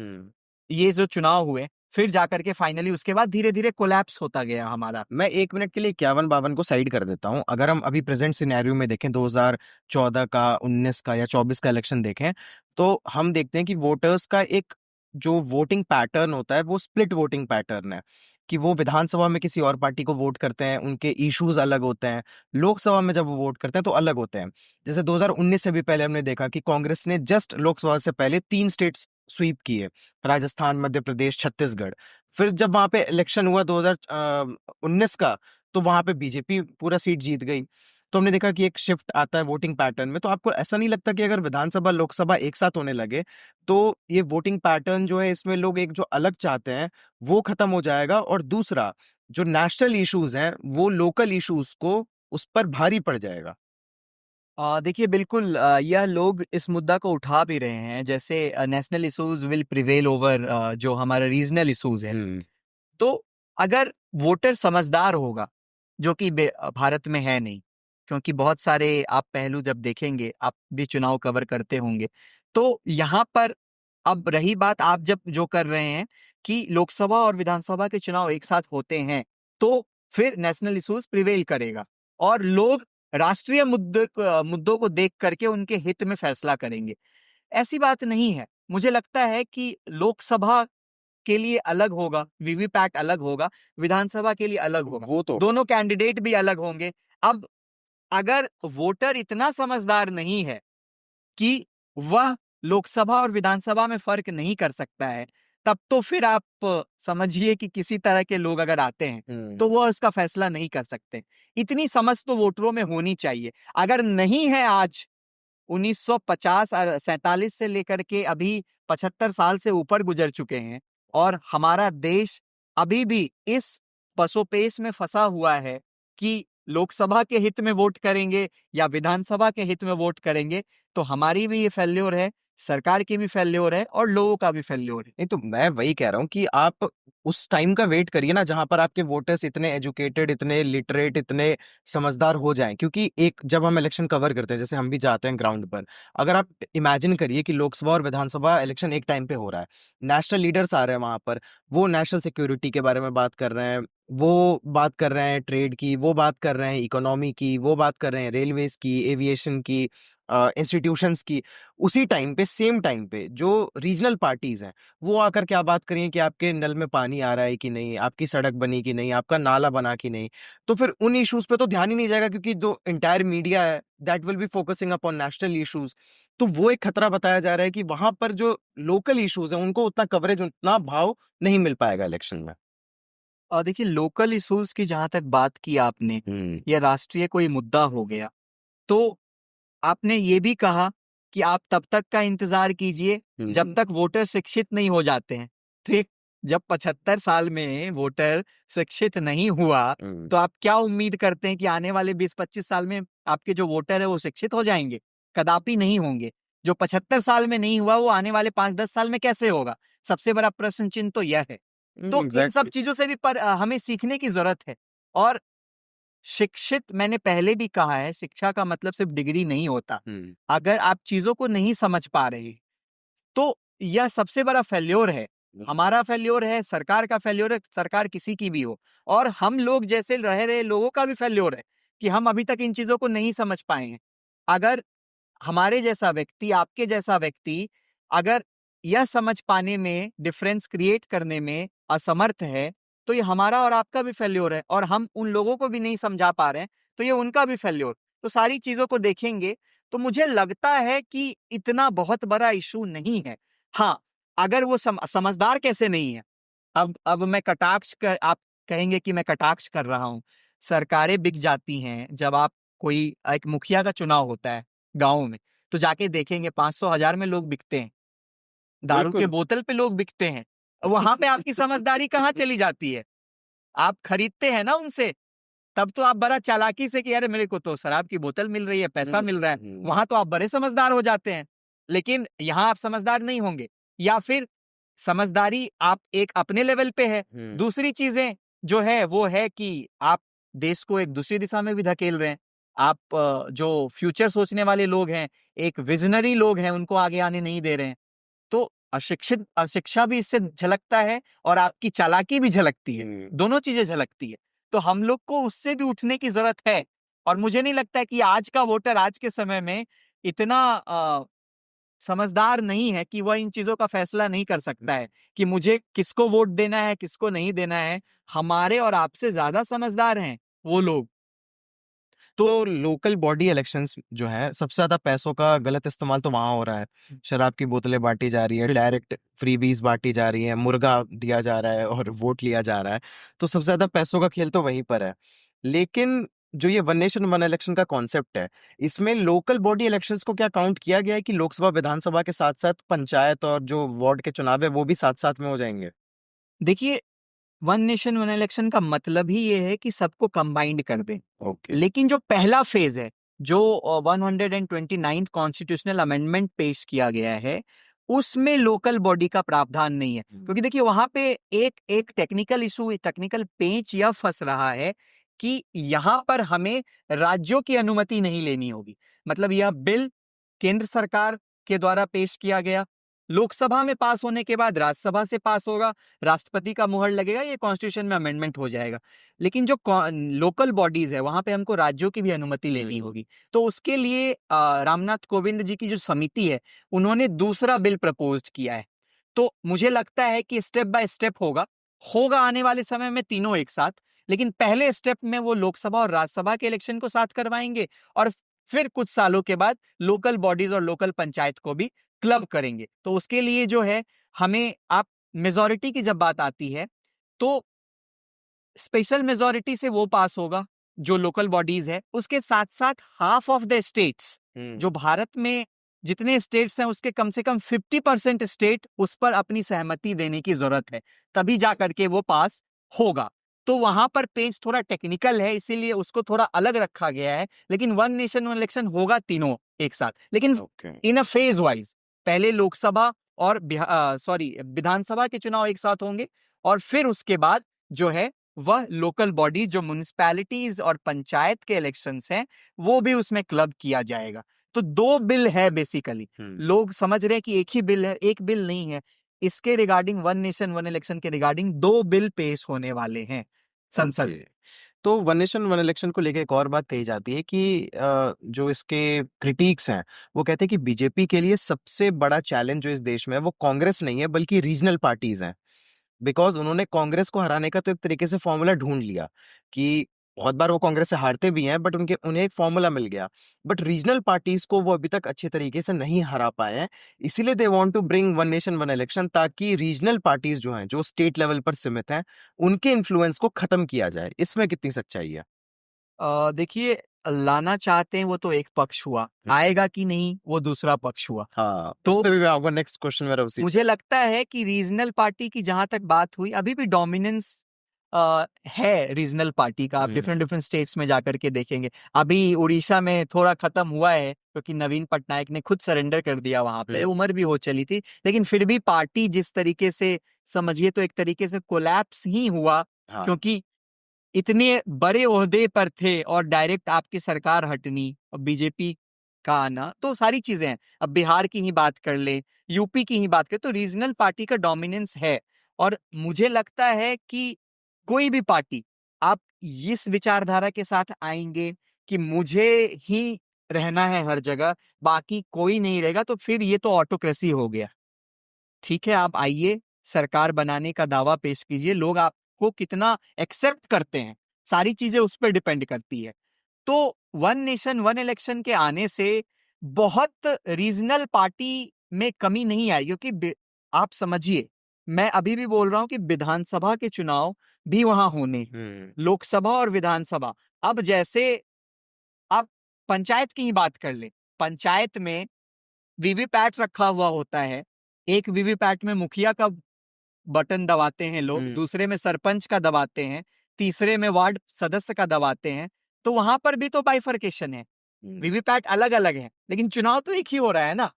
ये जो चुनाव हुए, फिर जाकर के फाइनली उसके बाद धीरे धीरे कोलैप्स होता गया हमारा। मैं 1 मिनट के लिए 51-52 को साइड कर देता हूँ। अगर हम अभी प्रेजेंट सिनेरियो में देखें, 2014 का, 19 का या 24 का इलेक्शन देखें, तो हम देखते हैं कि वोटर्स का एक जो वोटिंग पैटर्न होता है वो स्प्लिट वोटिंग पैटर्न है, कि वो विधानसभा में किसी और पार्टी को वोट करते हैं, उनके इश्यूज अलग होते हैं, लोकसभा में जब वो वोट करते हैं तो अलग होते हैं। जैसे 2019 से भी पहले हमने देखा कि कांग्रेस ने जस्ट लोकसभा से पहले 3 स्टेट्स स्वीप किए, राजस्थान, मध्य प्रदेश, छत्तीसगढ़। फिर जब वहां पे इलेक्शन हुआ 2019 का, तो वहां पे बीजेपी पूरा सीट जीत गई। तो हमने देखा कि एक शिफ्ट आता है वोटिंग पैटर्न में। तो आपको ऐसा नहीं लगता कि अगर विधानसभा लोकसभा एक साथ होने लगे तो ये वोटिंग पैटर्न जो है इसमें लोग एक जो अलग चाहते हैं वो खत्म हो जाएगा, और दूसरा जो नेशनल इश्यूज हैं वो लोकल इश्यूज को उस पर भारी पड़ जाएगा? देखिए बिल्कुल, यह लोग इस मुद्दा को उठा भी रहे हैं, जैसे national issues will prevail over जो हमारा रीजनल इश्यूज है। तो अगर वोटर समझदार होगा, जो कि भारत में है नहीं, क्योंकि बहुत सारे आप पहलू जब देखेंगे, आप भी चुनाव कवर करते होंगे, तो यहाँ पर अब रही बात आप जब जो कर रहे हैं कि लोकसभा और विधानसभा के चुनाव एक साथ होते हैं, तो फिर नेशनल इश्यूज प्रिवेल करेगा और लोग राष्ट्रीय मुद्दों को देख करके उनके हित में फैसला करेंगे। ऐसी बात नहीं है। मुझे लगता है कि लोकसभा के लिए अलग होगा, वीवीपैट अलग होगा, विधानसभा के लिए अलग होगा, वो तो दोनों कैंडिडेट भी अलग होंगे। अब अगर वोटर इतना समझदार नहीं है कि वह लोकसभा और विधानसभा में फर्क नहीं कर सकता है, तब तो फिर आप समझिए कि किसी तरह के लोग अगर आते हैं तो वो उसका फैसला नहीं कर सकते। इतनी समझ तो वोटरों में होनी चाहिए। अगर नहीं है, आज 1950 और 47 से लेकर के अभी 75 साल से ऊपर गुजर चुके हैं और हमारा देश अभी भी इस पसोपेश में फंसा हुआ है कि लोकसभा के हित में वोट करेंगे या विधानसभा के हित में वोट करेंगे, तो हमारी भी ये फेल्योर है, सरकार की भी फेल्योर है और लोगों का भी फेल्योर है। नहीं, तो मैं वही कह रहा हूँ कि आप उस टाइम का वेट करिए ना जहां पर आपके वोटर्स इतने एजुकेटेड, इतने लिटरेट, इतने समझदार हो जाएं। क्योंकि एक जब हम इलेक्शन कवर करते हैं, जैसे हम भी जाते हैं ग्राउंड पर, अगर आप इमेजिन करिए कि लोकसभा और विधानसभा इलेक्शन एक टाइम पे हो रहा है, नेशनल लीडर्स आ रहे हैं वहां पर, वो नेशनल सिक्योरिटी के बारे में बात कर रहे हैं, वो बात कर रहे हैं ट्रेड की, वो बात कर रहे हैं इकोनॉमी की, वो बात कर रहे हैं रेलवेज की, एविएशन की, इंस्टीट्यूशंस की। उसी टाइम पे, सेम टाइम पे जो रीजनल पार्टीज हैं वो आकर क्या बात करिए कि आपके नल में पानी आ रहा है कि नहीं, आपकी सड़क बनी कि नहीं, आपका नाला बना कि नहीं। तो फिर उन इश्यूज पे तो ध्यान ही नहीं जाएगा, क्योंकि जो इंटायर मीडिया है that will be focusing upon national issues. तो वो एक खतरा बताया जा रहा है कि वहां पर जो लोकल इश्यूज हैं उनको उतना कवरेज, उतना भाव नहीं मिल पाएगा इलेक्शन में। और देखिए, लोकल इश्यूज की जहां तक बात की आपने, या राष्ट्रीय कोई मुद्दा हो गया, तो आपने ये भी कहा कि आप तब तक का इंतजार कीजिए जब तक वोटर शिक्षित नहीं हो जाते हैं। ठीक, जब 75 साल में वोटर शिक्षित नहीं हुआ, तो आप क्या उम्मीद करते हैं कि आने वाले 20-25 साल में आपके जो वोटर है वो शिक्षित हो जाएंगे? कदापि नहीं होंगे। जो 75 साल में नहीं हुआ वो आने वाले 5-10 साल में कैसे होगा? सबसे बड़ा प्रश्न चिन्ह तो यह है। तो इन सब एग्जैक्टली। चीजों से भी हमें सीखने की जरूरत है। और शिक्षित, मैंने पहले भी कहा है, शिक्षा का मतलब सिर्फ डिग्री नहीं होता। अगर आप चीजों को नहीं समझ पा रहे, तो यह सबसे बड़ा फेल्योर है। हमारा फेल्योर है, सरकार का फेल्योर है, सरकार किसी की भी हो, और हम लोग जैसे रह रहे लोगों का भी फेल्योर है कि हम अभी तक इन चीजों को नहीं समझ पाए हैं। अगर हमारे जैसा व्यक्ति, आपके जैसा व्यक्ति, अगर यह समझ पाने में, डिफरेंस क्रिएट करने में असमर्थ है, तो ये हमारा और आपका भी फेल्योर है। और हम उन लोगों को भी नहीं समझा पा रहे हैं, तो ये उनका भी फेल्योर। तो सारी चीजों को देखेंगे तो मुझे लगता है कि इतना बहुत बड़ा इशू नहीं है। हाँ, अगर वो समझदार कैसे नहीं है, अब मैं कटाक्ष कर, आप कहेंगे कि मैं कटाक्ष कर रहा हूं। सरकारें बिक जाती हैं। जब आप कोई एक मुखिया का चुनाव होता है गांव में, तो जाके देखेंगे 500-1000 में लोग बिकते हैं, दारू के बिल्कुल। बोतल पे लोग बिकते हैं। वहां पे आपकी समझदारी कहाँ चली जाती है? आप खरीदते हैं ना उनसे, तब तो आप बड़ा चालाकी से कि अरे मेरे को तो शराब की बोतल मिल रही है, पैसा मिल रहा है, वहां तो आप बड़े समझदार हो जाते हैं। लेकिन यहाँ आप समझदार नहीं होंगे, या फिर समझदारी आप एक अपने लेवल पे है। दूसरी चीजें जो है वो है कि आप देश को एक दूसरी दिशा में भी धकेल रहे हैं। आप जो फ्यूचर सोचने वाले लोग हैं, एक विजनरी लोग हैं, उनको आगे आने नहीं दे रहे हैं। तो अशिक्षा भी इससे झलकता है और आपकी चालाकी भी झलकती है। दोनों चीजें झलकती है। तो हम लोग को उससे भी उठने की जरूरत है। और मुझे नहीं लगता है कि आज का वोटर आज के समय में इतना समझदार नहीं है कि वह इन चीजों का फैसला नहीं कर सकता है कि मुझे किसको वोट देना है, किसको नहीं देना है। हमारे और आपसे ज्यादा समझदार हैं वो लोग। तो लोकल बॉडी इलेक्शंस जो है, सबसे ज्यादा पैसों का गलत इस्तेमाल तो वहां हो रहा है। शराब की बोतलें बांटी जा रही है, डायरेक्ट फ्रीबीज बांटी जा रही है, मुर्गा दिया जा रहा है और वोट लिया जा रहा है। तो सबसे ज्यादा पैसों का खेल तो वहीं पर है। लेकिन जो ये वन नेशन वन इलेक्शन का कॉन्सेप्ट है, इसमें लोकल बॉडी इलेक्शंस को क्या काउंट किया गया है कि लोकसभा विधानसभा के साथ साथ पंचायत और जो वार्ड के चुनाव है वो भी साथ साथ में हो जाएंगे? देखिए, वन नेशन वन इलेक्शन का मतलब ही ये है कि सबको कंबाइंड कर दें। ओके। लेकिन जो पहला फेज है, जो 129th कॉन्स्टिट्यूशनल अमेंडमेंट पेश किया गया है, उसमें लोकल बॉडी का प्रावधान नहीं है। क्योंकि देखिए वहां पे एक टेक्निकल इशू, टेक्निकल पेंच यह फंस रहा है कि यहाँ पर हमें राज्यों की अनुमति नहीं लेनी होगी। मतलब यह बिल केंद्र सरकार के द्वारा पेश किया गया, लोकसभा में पास होने के बाद राज्यसभा से पास होगा, राष्ट्रपति का मुहर लगेगा, ये कॉन्स्टिट्यूशन में अमेंडमेंट हो जाएगा। लेकिन जो लोकल बॉडीज है वहां पे हमको राज्यों की भी अनुमति लेनी होगी। तो उसके लिए रामनाथ कोविंद जी की जो समिति है, उन्होंने दूसरा बिल प्रपोज किया है। तो मुझे लगता है कि स्टेप बाय स्टेप होगा आने वाले समय में तीनों एक साथ। लेकिन पहले स्टेप में वो लोकसभा और राज्यसभा के इलेक्शन को साथ करवाएंगे, और फिर कुछ सालों के बाद लोकल बॉडीज और लोकल पंचायत को भी क्लब करेंगे। तो उसके लिए जो है, हमें आप मेजॉरिटी की जब बात आती है तो स्पेशल मेजॉरिटी से वो पास होगा जो लोकल बॉडीज है। उसके साथ साथ हाफ ऑफ द स्टेट्स, जो भारत में जितने स्टेट्स हैं उसके कम से कम 50% स्टेट उस पर अपनी सहमति देने की जरूरत है, तभी जा करके वो पास होगा। तो वहां पर पेज थोड़ा टेक्निकल है, इसीलिए उसको थोड़ा अलग रखा गया है। लेकिन वन नेशन वन इलेक्शन होगा तीनों एक साथ, लेकिन इन अ फेज वाइज। पहले लोकसभा और विधानसभा के चुनाव एक साथ होंगे, और फिर उसके बाद जो है वह लोकल बॉडी, जो म्युनिसिपैलिटीज और पंचायत के इलेक्शंस हैं, वो भी उसमें क्लब किया जाएगा। तो दो बिल है बेसिकली। लोग समझ रहे हैं कि एक ही बिल है, एक बिल नहीं है। इसके regarding, one nation one election के रिगार्डिंग दो बिल पेश होने वाले हैं संसद में। तो वन नेशन वन इलेक्शन को लेकर एक और बात कही जाती है कि जो इसके क्रिटिक्स हैं वो कहते हैं कि बीजेपी के लिए सबसे बड़ा चैलेंज जो इस देश में है वो कांग्रेस नहीं है बल्कि रीजनल पार्टीज हैं। बिकॉज उन्होंने कांग्रेस को हराने का तो एक तरीके से फॉर्मूला ढूंढ लिया कि बहुत बार वो कांग्रेस से हारते भी हैं, बट उन्हें एक फॉर्मूला मिल गया। बट रीजनल पार्टीज को वो अभी तक अच्छे तरीके से नहीं हरा पाए हैं, इसीलिए they want to bring one nation one election, ताकि रीजनल पार्टीज जो हैं, जो स्टेट लेवल पर सीमित हैं, उनके इन्फ्लुएंस को खत्म किया जाए। इसमें कितनी सच्चाई है? देखिए, लाना चाहते हैं वो तो एक पक्ष हुआ, आएगा कि नहीं वो दूसरा पक्ष हुआ। हाँ, तो उस पे भी मैं आऊंगा। नेक्स्ट क्वेश्चन मेरा उसी मुझे लगता है कि रीजनल पार्टी की जहां तक बात हुई, अभी भी डोमिनेंस है रीजनल पार्टी का। आप डिफरेंट डिफरेंट स्टेट्स में जाकर के देखेंगे। अभी उड़ीसा में थोड़ा खत्म हुआ है क्योंकि नवीन पटनायक ने खुद सरेंडर कर दिया, वहां पे उम्र भी हो चली थी। लेकिन फिर भी पार्टी जिस तरीके से, समझिए तो एक तरीके से कोलैप्स ही हुआ। हाँ। क्योंकि इतने बड़े ओहदे पर थे और डायरेक्ट आपकी सरकार हटनी और बीजेपी का आना, तो सारी चीजें हैं। अब बिहार की ही बात कर ले, यूपी की ही बात कर, तो रीजनल पार्टी का डोमिनेंस है। और मुझे लगता है कि कोई भी पार्टी, आप इस विचारधारा के साथ आएंगे कि मुझे ही रहना है हर जगह, बाकी कोई नहीं रहेगा, तो फिर ये तो ऑटोक्रेसी हो गया। ठीक है, आप आइए, सरकार बनाने का दावा पेश कीजिए, लोग आपको कितना एक्सेप्ट करते हैं, सारी चीजें उस पर डिपेंड करती है। तो वन नेशन वन इलेक्शन के आने से बहुत रीजनल पार्टी में कमी नहीं आई। क्योंकि आप समझिए, मैं अभी भी बोल रहा हूं कि विधानसभा के चुनाव भी वहां होने, लोकसभा और विधानसभा। अब जैसे आप पंचायत की ही बात कर ले, पंचायत में वीवीपैट रखा हुआ होता है। एक वीवीपैट में मुखिया का बटन दबाते हैं लोग, दूसरे में सरपंच का दबाते हैं, तीसरे में वार्ड सदस्य का दबाते हैं। तो वहां पर भी तो बाइफर्केशन है, वीवीपैट अलग अलग है, लेकिन चुनाव तो एक ही हो रहा है ना।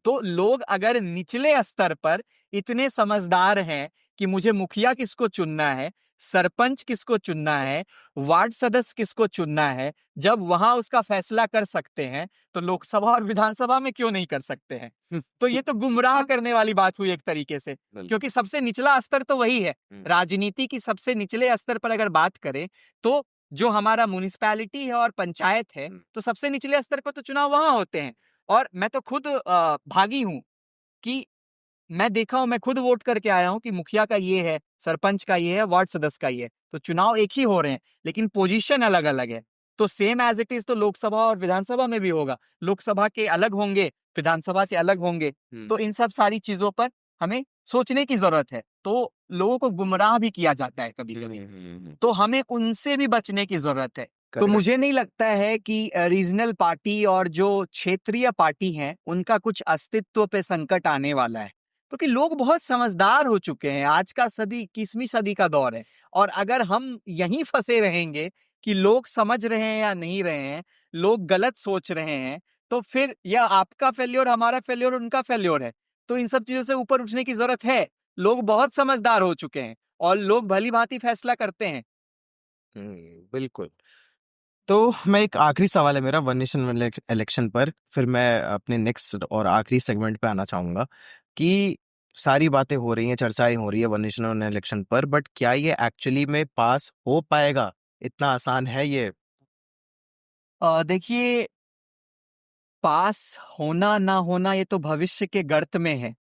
तो लोग अगर निचले स्तर पर इतने समझदार हैं कि मुझे मुखिया किसको चुनना है, सरपंच किसको चुनना है, वार्ड सदस्य किसको चुनना है, जब वहां उसका फैसला कर सकते हैं, तो लोकसभा और विधानसभा में क्यों नहीं कर सकते हैं? तो ये तो गुमराह करने वाली बात हुई एक तरीके से, क्योंकि सबसे निचला स्तर तो वही है। राजनीति की सबसे निचले स्तर पर अगर बात करें तो जो हमारा म्युनिसिपैलिटी है और पंचायत है, तो सबसे निचले स्तर पर तो चुनाव वहां होते हैं। और मैं तो खुद भागी हूं कि मैं देखा हूं, मैं खुद वोट करके आया हूं कि मुखिया का ये है, सरपंच का ये है, वार्ड सदस्य का ये है। तो चुनाव एक ही हो रहे हैं, लेकिन पोजीशन अलग अलग है। तो सेम एज इट इज तो लोकसभा और विधानसभा में भी होगा। लोकसभा के अलग होंगे, विधानसभा के अलग होंगे। तो इन सब सारी चीजों पर हमें सोचने की जरूरत है। तो लोगों को गुमराह भी किया जाता है कभी कभी, तो हमें उनसे भी बचने की जरूरत है। तो मुझे नहीं लगता है कि रीजनल पार्टी और जो क्षेत्रीय पार्टी हैं उनका कुछ अस्तित्व पे संकट आने वाला है, क्योंकि लोग बहुत समझदार हो चुके हैं। आज का सदी 21वीं सदी का दौर है, और अगर हम यहीं फंसे रहेंगे कि लोग समझ रहे हैं या नहीं रहे हैं, लोग गलत सोच रहे हैं, तो फिर यह आपका फेल्योर, हमारा फेल्योर, उनका फेल्योर है। तो इन सब चीजों से ऊपर उठने की जरूरत है। लोग बहुत समझदार हो चुके हैं और लोग भली भांति फैसला करते हैं। बिल्कुल। तो मैं एक आखिरी सवाल है मेरा वन नेशन वन इलेक्शन पर, फिर मैं अपने नेक्स्ट और आखिरी सेगमेंट पे आना चाहूंगा कि सारी बातें हो रही हैं, चर्चाएं हो रही है वन नेशन वन इलेक्शन पर, बट क्या ये एक्चुअली में पास हो पाएगा? इतना आसान है ये? देखिए, पास होना ना होना ये तो भविष्य के गर्त में है।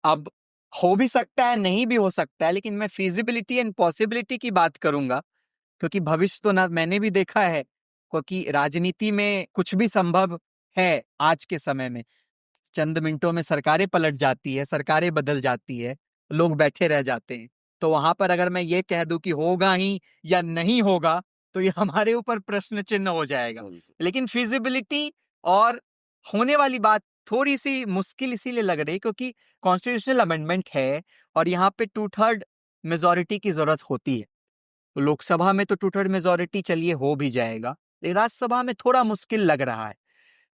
अब हो भी सकता है, नहीं भी हो सकता है, लेकिन मैं फिजिबिलिटी एंड पॉसिबिलिटी की बात करूंगा, क्योंकि भविष्य तो ना मैंने भी देखा है, क्योंकि राजनीति में कुछ भी संभव है आज के समय में। चंद मिनटों में सरकारें पलट जाती है, सरकारें बदल जाती है, लोग बैठे रह जाते हैं। तो वहां पर अगर मैं ये कह दूं कि होगा ही या नहीं होगा, तो ये हमारे ऊपर प्रश्न चिन्ह हो जाएगा। लेकिन फिजिबिलिटी और होने वाली बात थोड़ी सी मुश्किल इसीलिए लग रही क्योंकि कॉन्स्टिट्यूशनल अमेंडमेंट है और यहाँ पे 2/3 मेजोरिटी की जरूरत होती है। तो लोकसभा में तो 2/3 मेजोरिटी चलिए हो भी जाएगा, लेकिन राज्यसभा में थोड़ा मुश्किल लग रहा है।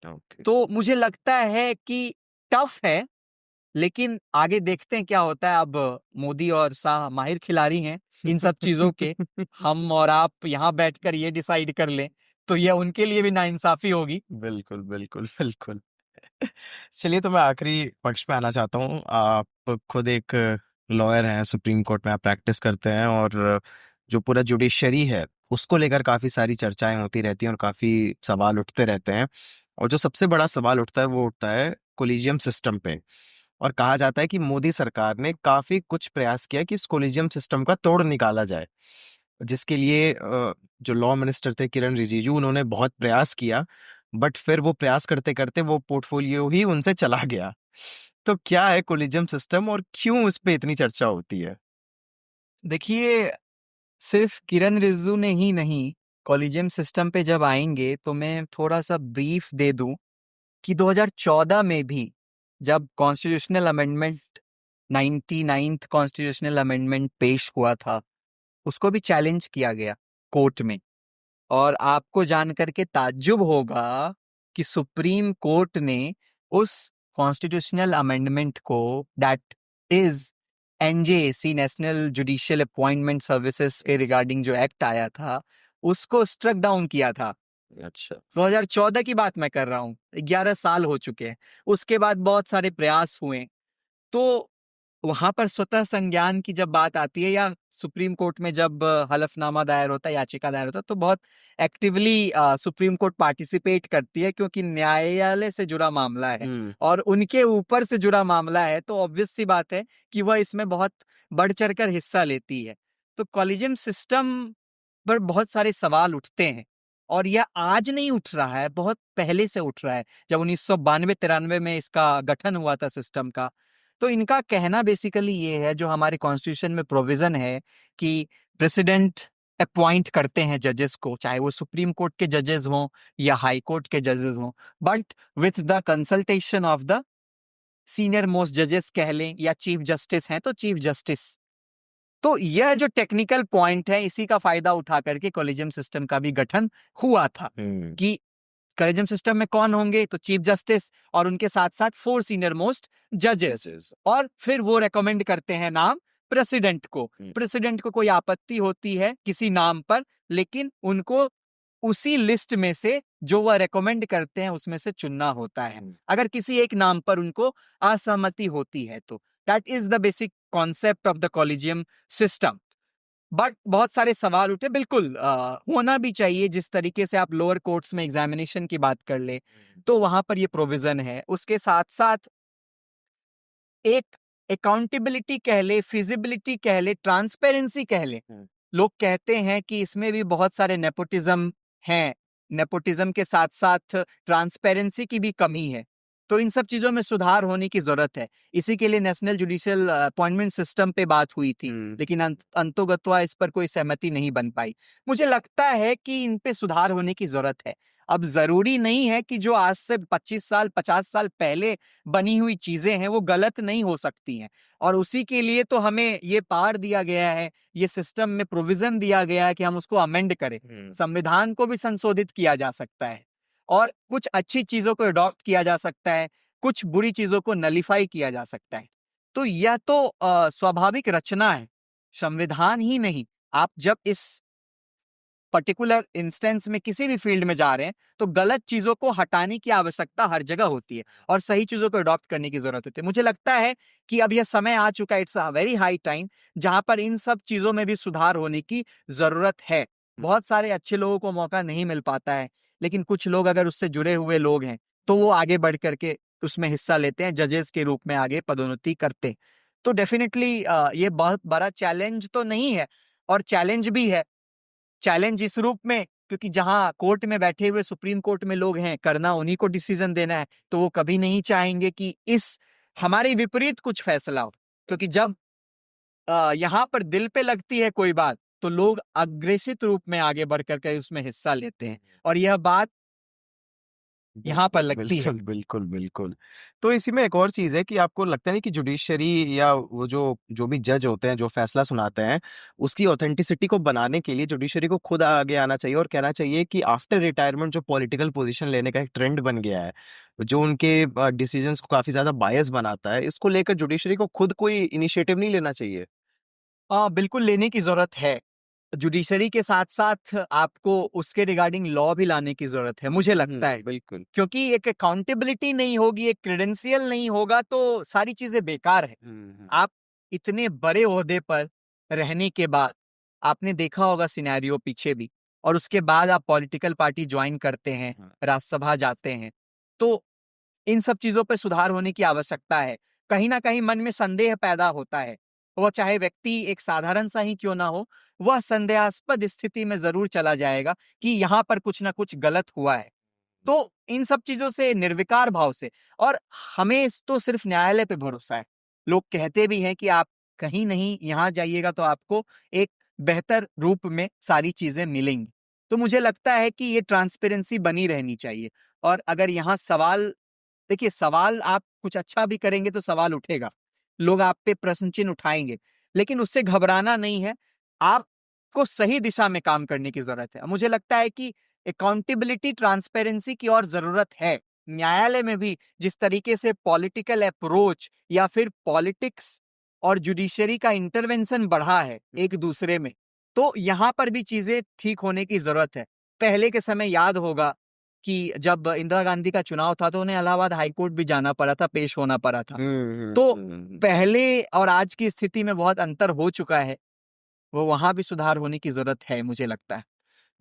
ओके। तो मुझे लगता है कि टफ है, लेकिन आगे देखते हैं क्या होता है। अब मोदी और शाह माहिर खिलाड़ी हैं इन सब चीजों के। हम और आप यहाँ बैठकर ये डिसाइड कर लें तो यह उनके लिए भी नाइंसाफी होगी। बिल्कुल बिल्कुल बिल्कुल। चलिए, तो मैं आखिरी पक्ष पे आना चाहता हूँ। आप खुद एक लॉयर हैं, सुप्रीम कोर्ट में आप प्रैक्टिस करते हैं, और जो पूरा जुडिशरी है उसको लेकर काफ़ी सारी चर्चाएं होती रहती हैं और काफ़ी सवाल उठते रहते हैं। और जो सबसे बड़ा सवाल उठता है वो उठता है कोलिजियम सिस्टम पे। और कहा जाता है कि मोदी सरकार ने काफ़ी कुछ प्रयास किया कि इस कोलिजियम सिस्टम का तोड़ निकाला जाए, जिसके लिए जो लॉ मिनिस्टर थे किरण रिजिजू, उन्होंने बहुत प्रयास किया, बट फिर वो प्रयास करते करते वो पोर्टफोलियो ही उनसे चला गया। तो क्या है कोलिजियम सिस्टम और क्यों इस पे इतनी चर्चा होती है? देखिए, सिर्फ किरण रिजिजू ने ही नहीं, कॉलेजियम सिस्टम पे जब आएंगे तो मैं थोड़ा सा ब्रीफ दे दूं कि 2014 में भी जब constitutional amendment 99th constitutional amendment पेश हुआ था, उसको भी चैलेंज किया गया कोर्ट में। और आपको जान करके ताज्जुब होगा कि सुप्रीम कोर्ट ने उस कॉन्स्टिट्यूशनल अमेंडमेंट को, that is NJAC, national judicial appointment services के रिगार्डिंग जो एक्ट आया था, उसको स्ट्रक डाउन किया था। अच्छा। 2014 की बात मैं कर रहा हूँ, 11 साल हो चुके हैं। उसके बाद बहुत सारे प्रयास हुए। तो वहां पर स्वतः संज्ञान की जब बात आती है, या सुप्रीम कोर्ट में जब हलफनामा दायर होता है, याचिका दायर होता है, तो बहुत एक्टिवली सुप्रीम कोर्ट पार्टिसिपेट करती है, क्योंकि न्यायालय से जुड़ा मामला है और उनके ऊपर से जुड़ा मामला है। तो ऑब्वियस सी बात है कि वह इसमें बहुत बढ़ चढ़कर हिस्सा लेती है। तो कॉलेजियम सिस्टम पर बहुत सारे सवाल उठते हैं, और यह आज नहीं उठ रहा है, बहुत पहले से उठ रहा है। जब 1992-93 में इसका गठन हुआ था सिस्टम का, तो इनका कहना बेसिकली ये है, जो हमारे कॉन्स्टिट्यूशन में प्रोविजन है कि प्रेसिडेंट अपॉइंट करते हैं जजेस को, चाहे वो सुप्रीम कोर्ट के जजेस हों या हाई कोर्ट के जजेस हों, but with the consultation of the senior most जजेस कह लें, या चीफ जस्टिस हैं तो चीफ जस्टिस। तो यह जो टेक्निकल पॉइंट है, इसी का फायदा उठा करके कॉलेजियम सिस्टम का भी गठन हुआ था कि कॉलेजियम सिस्टम में कौन होंगे, तो चीफ जस्टिस और उनके साथ साथ 4 सीनियर मोस्ट जजेस, और फिर वो रेकमेंड करते हैं नाम प्रेसिडेंट को। प्रेसिडेंट को कोई आपत्ति होती है किसी नाम पर, लेकिन उनको उसी लिस्ट में से जो वह रेकमेंड करते हैं उसमें से चुनना होता है। अगर किसी एक नाम पर उनको असहमति होती है तो that is the basic concept of the collegium system. But बहुत सारे सवाल उठे, बिल्कुल होना भी चाहिए। जिस तरीके से आप लोअर कोर्ट्स में एग्जामिनेशन की बात कर ले, तो वहां पर ये प्रोविजन है। उसके साथ साथ एक अकाउंटेबिलिटी कह ले, फिजिबिलिटी कह ले, ट्रांसपेरेंसी कह ले। लोग कहते हैं कि इसमें भी बहुत सारे नेपोटिज्म हैं, नेपोटिज्म के साथ साथ ट्रांसपेरेंसी की भी कमी है। तो इन सब चीजों में सुधार होने की जरूरत है। इसी के लिए नेशनल जुडिशियल अपॉइंटमेंट सिस्टम पे बात हुई थी, लेकिन अंतोगत्वा इस पर कोई सहमति नहीं बन पाई। मुझे लगता है कि इन पे सुधार होने की जरूरत है। अब जरूरी नहीं है कि जो आज से 25 साल 50 साल पहले बनी हुई चीजें हैं वो गलत नहीं हो सकती हैं, और उसी के लिए तो हमें ये पावर दिया गया है, ये सिस्टम में प्रोविजन दिया गया है कि हम उसको अमेंड करें। संविधान को भी संशोधित किया जा सकता है और कुछ अच्छी चीजों को अडॉप्ट किया जा सकता है, कुछ बुरी चीजों को नलिफाई किया जा सकता है। तो यह तो स्वाभाविक रचना है, संविधान ही नहीं। आप जब इस पर्टिकुलर इंस्टेंस में किसी भी फील्ड में जा रहे हैं तो गलत चीजों को हटाने की आवश्यकता हर जगह होती है और सही चीजों को अडॉप्ट करने की जरूरत होती है। मुझे लगता है कि अब यह समय आ चुका है, it's a very high time, जहां पर इन सब चीजों में भी सुधार होने की जरूरत है। बहुत सारे अच्छे लोगों को मौका नहीं मिल पाता है, लेकिन कुछ लोग अगर उससे जुड़े हुए लोग हैं तो वो आगे बढ़ करके उसमें हिस्सा लेते हैं, जजेस के रूप में आगे पदोन्नति करते हैं। तो डेफिनेटली ये बहुत बड़ा चैलेंज तो नहीं है, और चैलेंज भी है। चैलेंज इस रूप में, क्योंकि जहां कोर्ट में बैठे हुए सुप्रीम कोर्ट में लोग हैं, करना उन्हीं को डिसीजन देना है, तो वो कभी नहीं चाहेंगे कि इस हमारे विपरीत कुछ फैसला हो। क्योंकि जब यहाँ पर दिल पे लगती है कोई बात तो लोग अग्रेसित रूप में आगे बढ़ करके उसमें हिस्सा लेते हैं, और यह बात यहाँ पर लगती है। बिल्कुल, बिल्कुल, बिल्कुल। तो इसी में एक और चीज़ है कि आपको लगता नहीं कि जुडिशरी या वो जो भी जज होते हैं, जो फैसला सुनाते हैं, उसकी ऑथेंटिसिटी को बनाने के लिए जुडिशरी को खुद आगे आना चाहिए और कहना चाहिए कि आफ्टर रिटायरमेंट जो पॉलिटिकल पोजीशन लेने का एक ट्रेंड बन गया है, जो उनके डिसीजंस को काफ़ी ज़्यादा बायस बनाता है, इसको लेकर जुडिशरी को खुद कोई इनिशिएटिव नहीं लेना चाहिए? बिल्कुल लेने की जरूरत है। जुडिशरी के साथ साथ आपको उसके रिगार्डिंग लॉ भी लाने की जरूरत है, मुझे लगता है। बिल्कुल। क्योंकि एक अकाउंटेबिलिटी नहीं होगी, एक क्रेडेंशियल नहीं होगा तो सारी चीजें बेकार है। आप इतने बड़े ओहदे पर रहने के बाद, आपने देखा होगा सिनेरियो पीछे भी, और उसके बाद आप पॉलिटिकल पार्टी ज्वाइन करते हैं, राज्यसभा जाते हैं, तो इन सब चीजों पर सुधार होने की आवश्यकता है। कहीं ना कहीं मन में संदेह पैदा होता है, वह चाहे व्यक्ति एक साधारण सा ही क्यों ना हो, वह संदेहास्पद स्थिति में जरूर चला जाएगा कि यहाँ पर कुछ ना कुछ गलत हुआ है। तो इन सब चीजों से निर्विकार भाव से, और हमें तो सिर्फ न्यायालय पे भरोसा है। लोग कहते भी हैं कि आप कहीं नहीं यहाँ जाइएगा तो आपको एक बेहतर रूप में सारी चीजें मिलेंगी। तो मुझे लगता है कि ये ट्रांसपेरेंसी बनी रहनी चाहिए। और अगर यहाँ सवाल, देखिए सवाल आप कुछ अच्छा भी करेंगे तो सवाल उठेगा, लोग आप पे प्रश्न चिन्ह उठाएंगे, लेकिन उससे घबराना नहीं है। आपको सही दिशा में काम करने की जरूरत है। मुझे लगता है कि अकाउंटेबिलिटी, ट्रांसपेरेंसी की और जरूरत है। न्यायालय में भी जिस तरीके से पॉलिटिकल अप्रोच या फिर पॉलिटिक्स और जुडिशरी का इंटरवेंशन बढ़ा है एक दूसरे में, तो यहाँ पर भी चीजें ठीक होने की जरूरत है। पहले के समय याद होगा कि जब इंदिरा गांधी का चुनाव था तो उन्हें इलाहाबाद हाईकोर्ट भी जाना पड़ा था, पेश होना पड़ा था। तो पहले और आज की स्थिति में बहुत अंतर हो चुका है, वो वहां भी सुधार होने की जरूरत है, मुझे लगता है।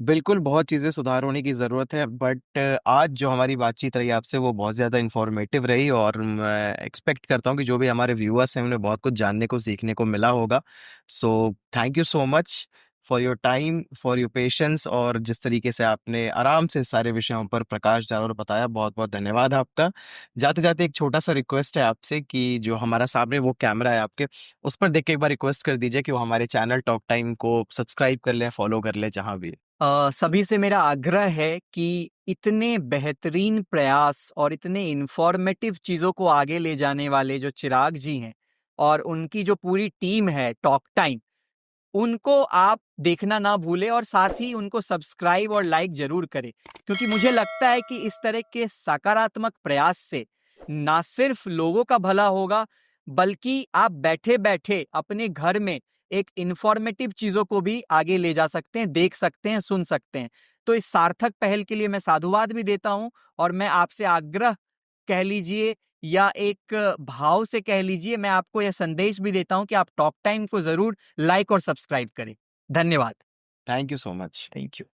बिल्कुल, बहुत चीज़ें सुधार होने की ज़रूरत है, बट आज जो हमारी बातचीत रही आपसे वो बहुत ज़्यादा इन्फॉर्मेटिव रही और मैं एक्सपेक्ट करता हूँ कि जो भी हमारे व्यूअर्स हैं उन्हें बहुत कुछ जानने को, सीखने को मिला होगा। So thank you so much for your time, for your patience, और जिस तरीके से आपने आराम से सारे विषयों पर प्रकाश डाला और बताया, बहुत-बहुत धन्यवाद आपका। जाते-जाते एक छोटा-सा रिक्वेस्ट है आपसे कि जो हमारा सामने वो कैमरा है आपके, उस पर देख के एक बार रिक्वेस्ट कर दीजिए कि वो हमारे चैनल टॉक टाइम को सब्सक्राइब कर लें, फॉलो कर लें जहाँ भी। सभी से मेरा आग्रह है कि इतने बेहतरीन प्रयास और इतने इंफॉर्मेटिव चीजों को आगे ले जाने वाले जो चिराग जी हैं और उनकी जो पूरी टीम है टॉक टाइम, उनको आप देखना ना भूलें और साथ ही उनको सब्सक्राइब और लाइक जरूर करें। क्योंकि मुझे लगता है कि इस तरह के सकारात्मक प्रयास से ना सिर्फ लोगों का भला होगा, बल्कि आप बैठे बैठे अपने घर में एक इंफॉर्मेटिव चीजों को भी आगे ले जा सकते हैं, देख सकते हैं, सुन सकते हैं। तो इस सार्थक पहल के लिए मैं साधुवाद भी देता हूं, और मैं आपसे आग्रह कह लीजिए या एक भाव से कह लीजिए, मैं आपको यह संदेश भी देता हूं कि आप टॉक टाइम को जरूर लाइक और सब्सक्राइब करें। धन्यवाद। Thank you so much. Thank you.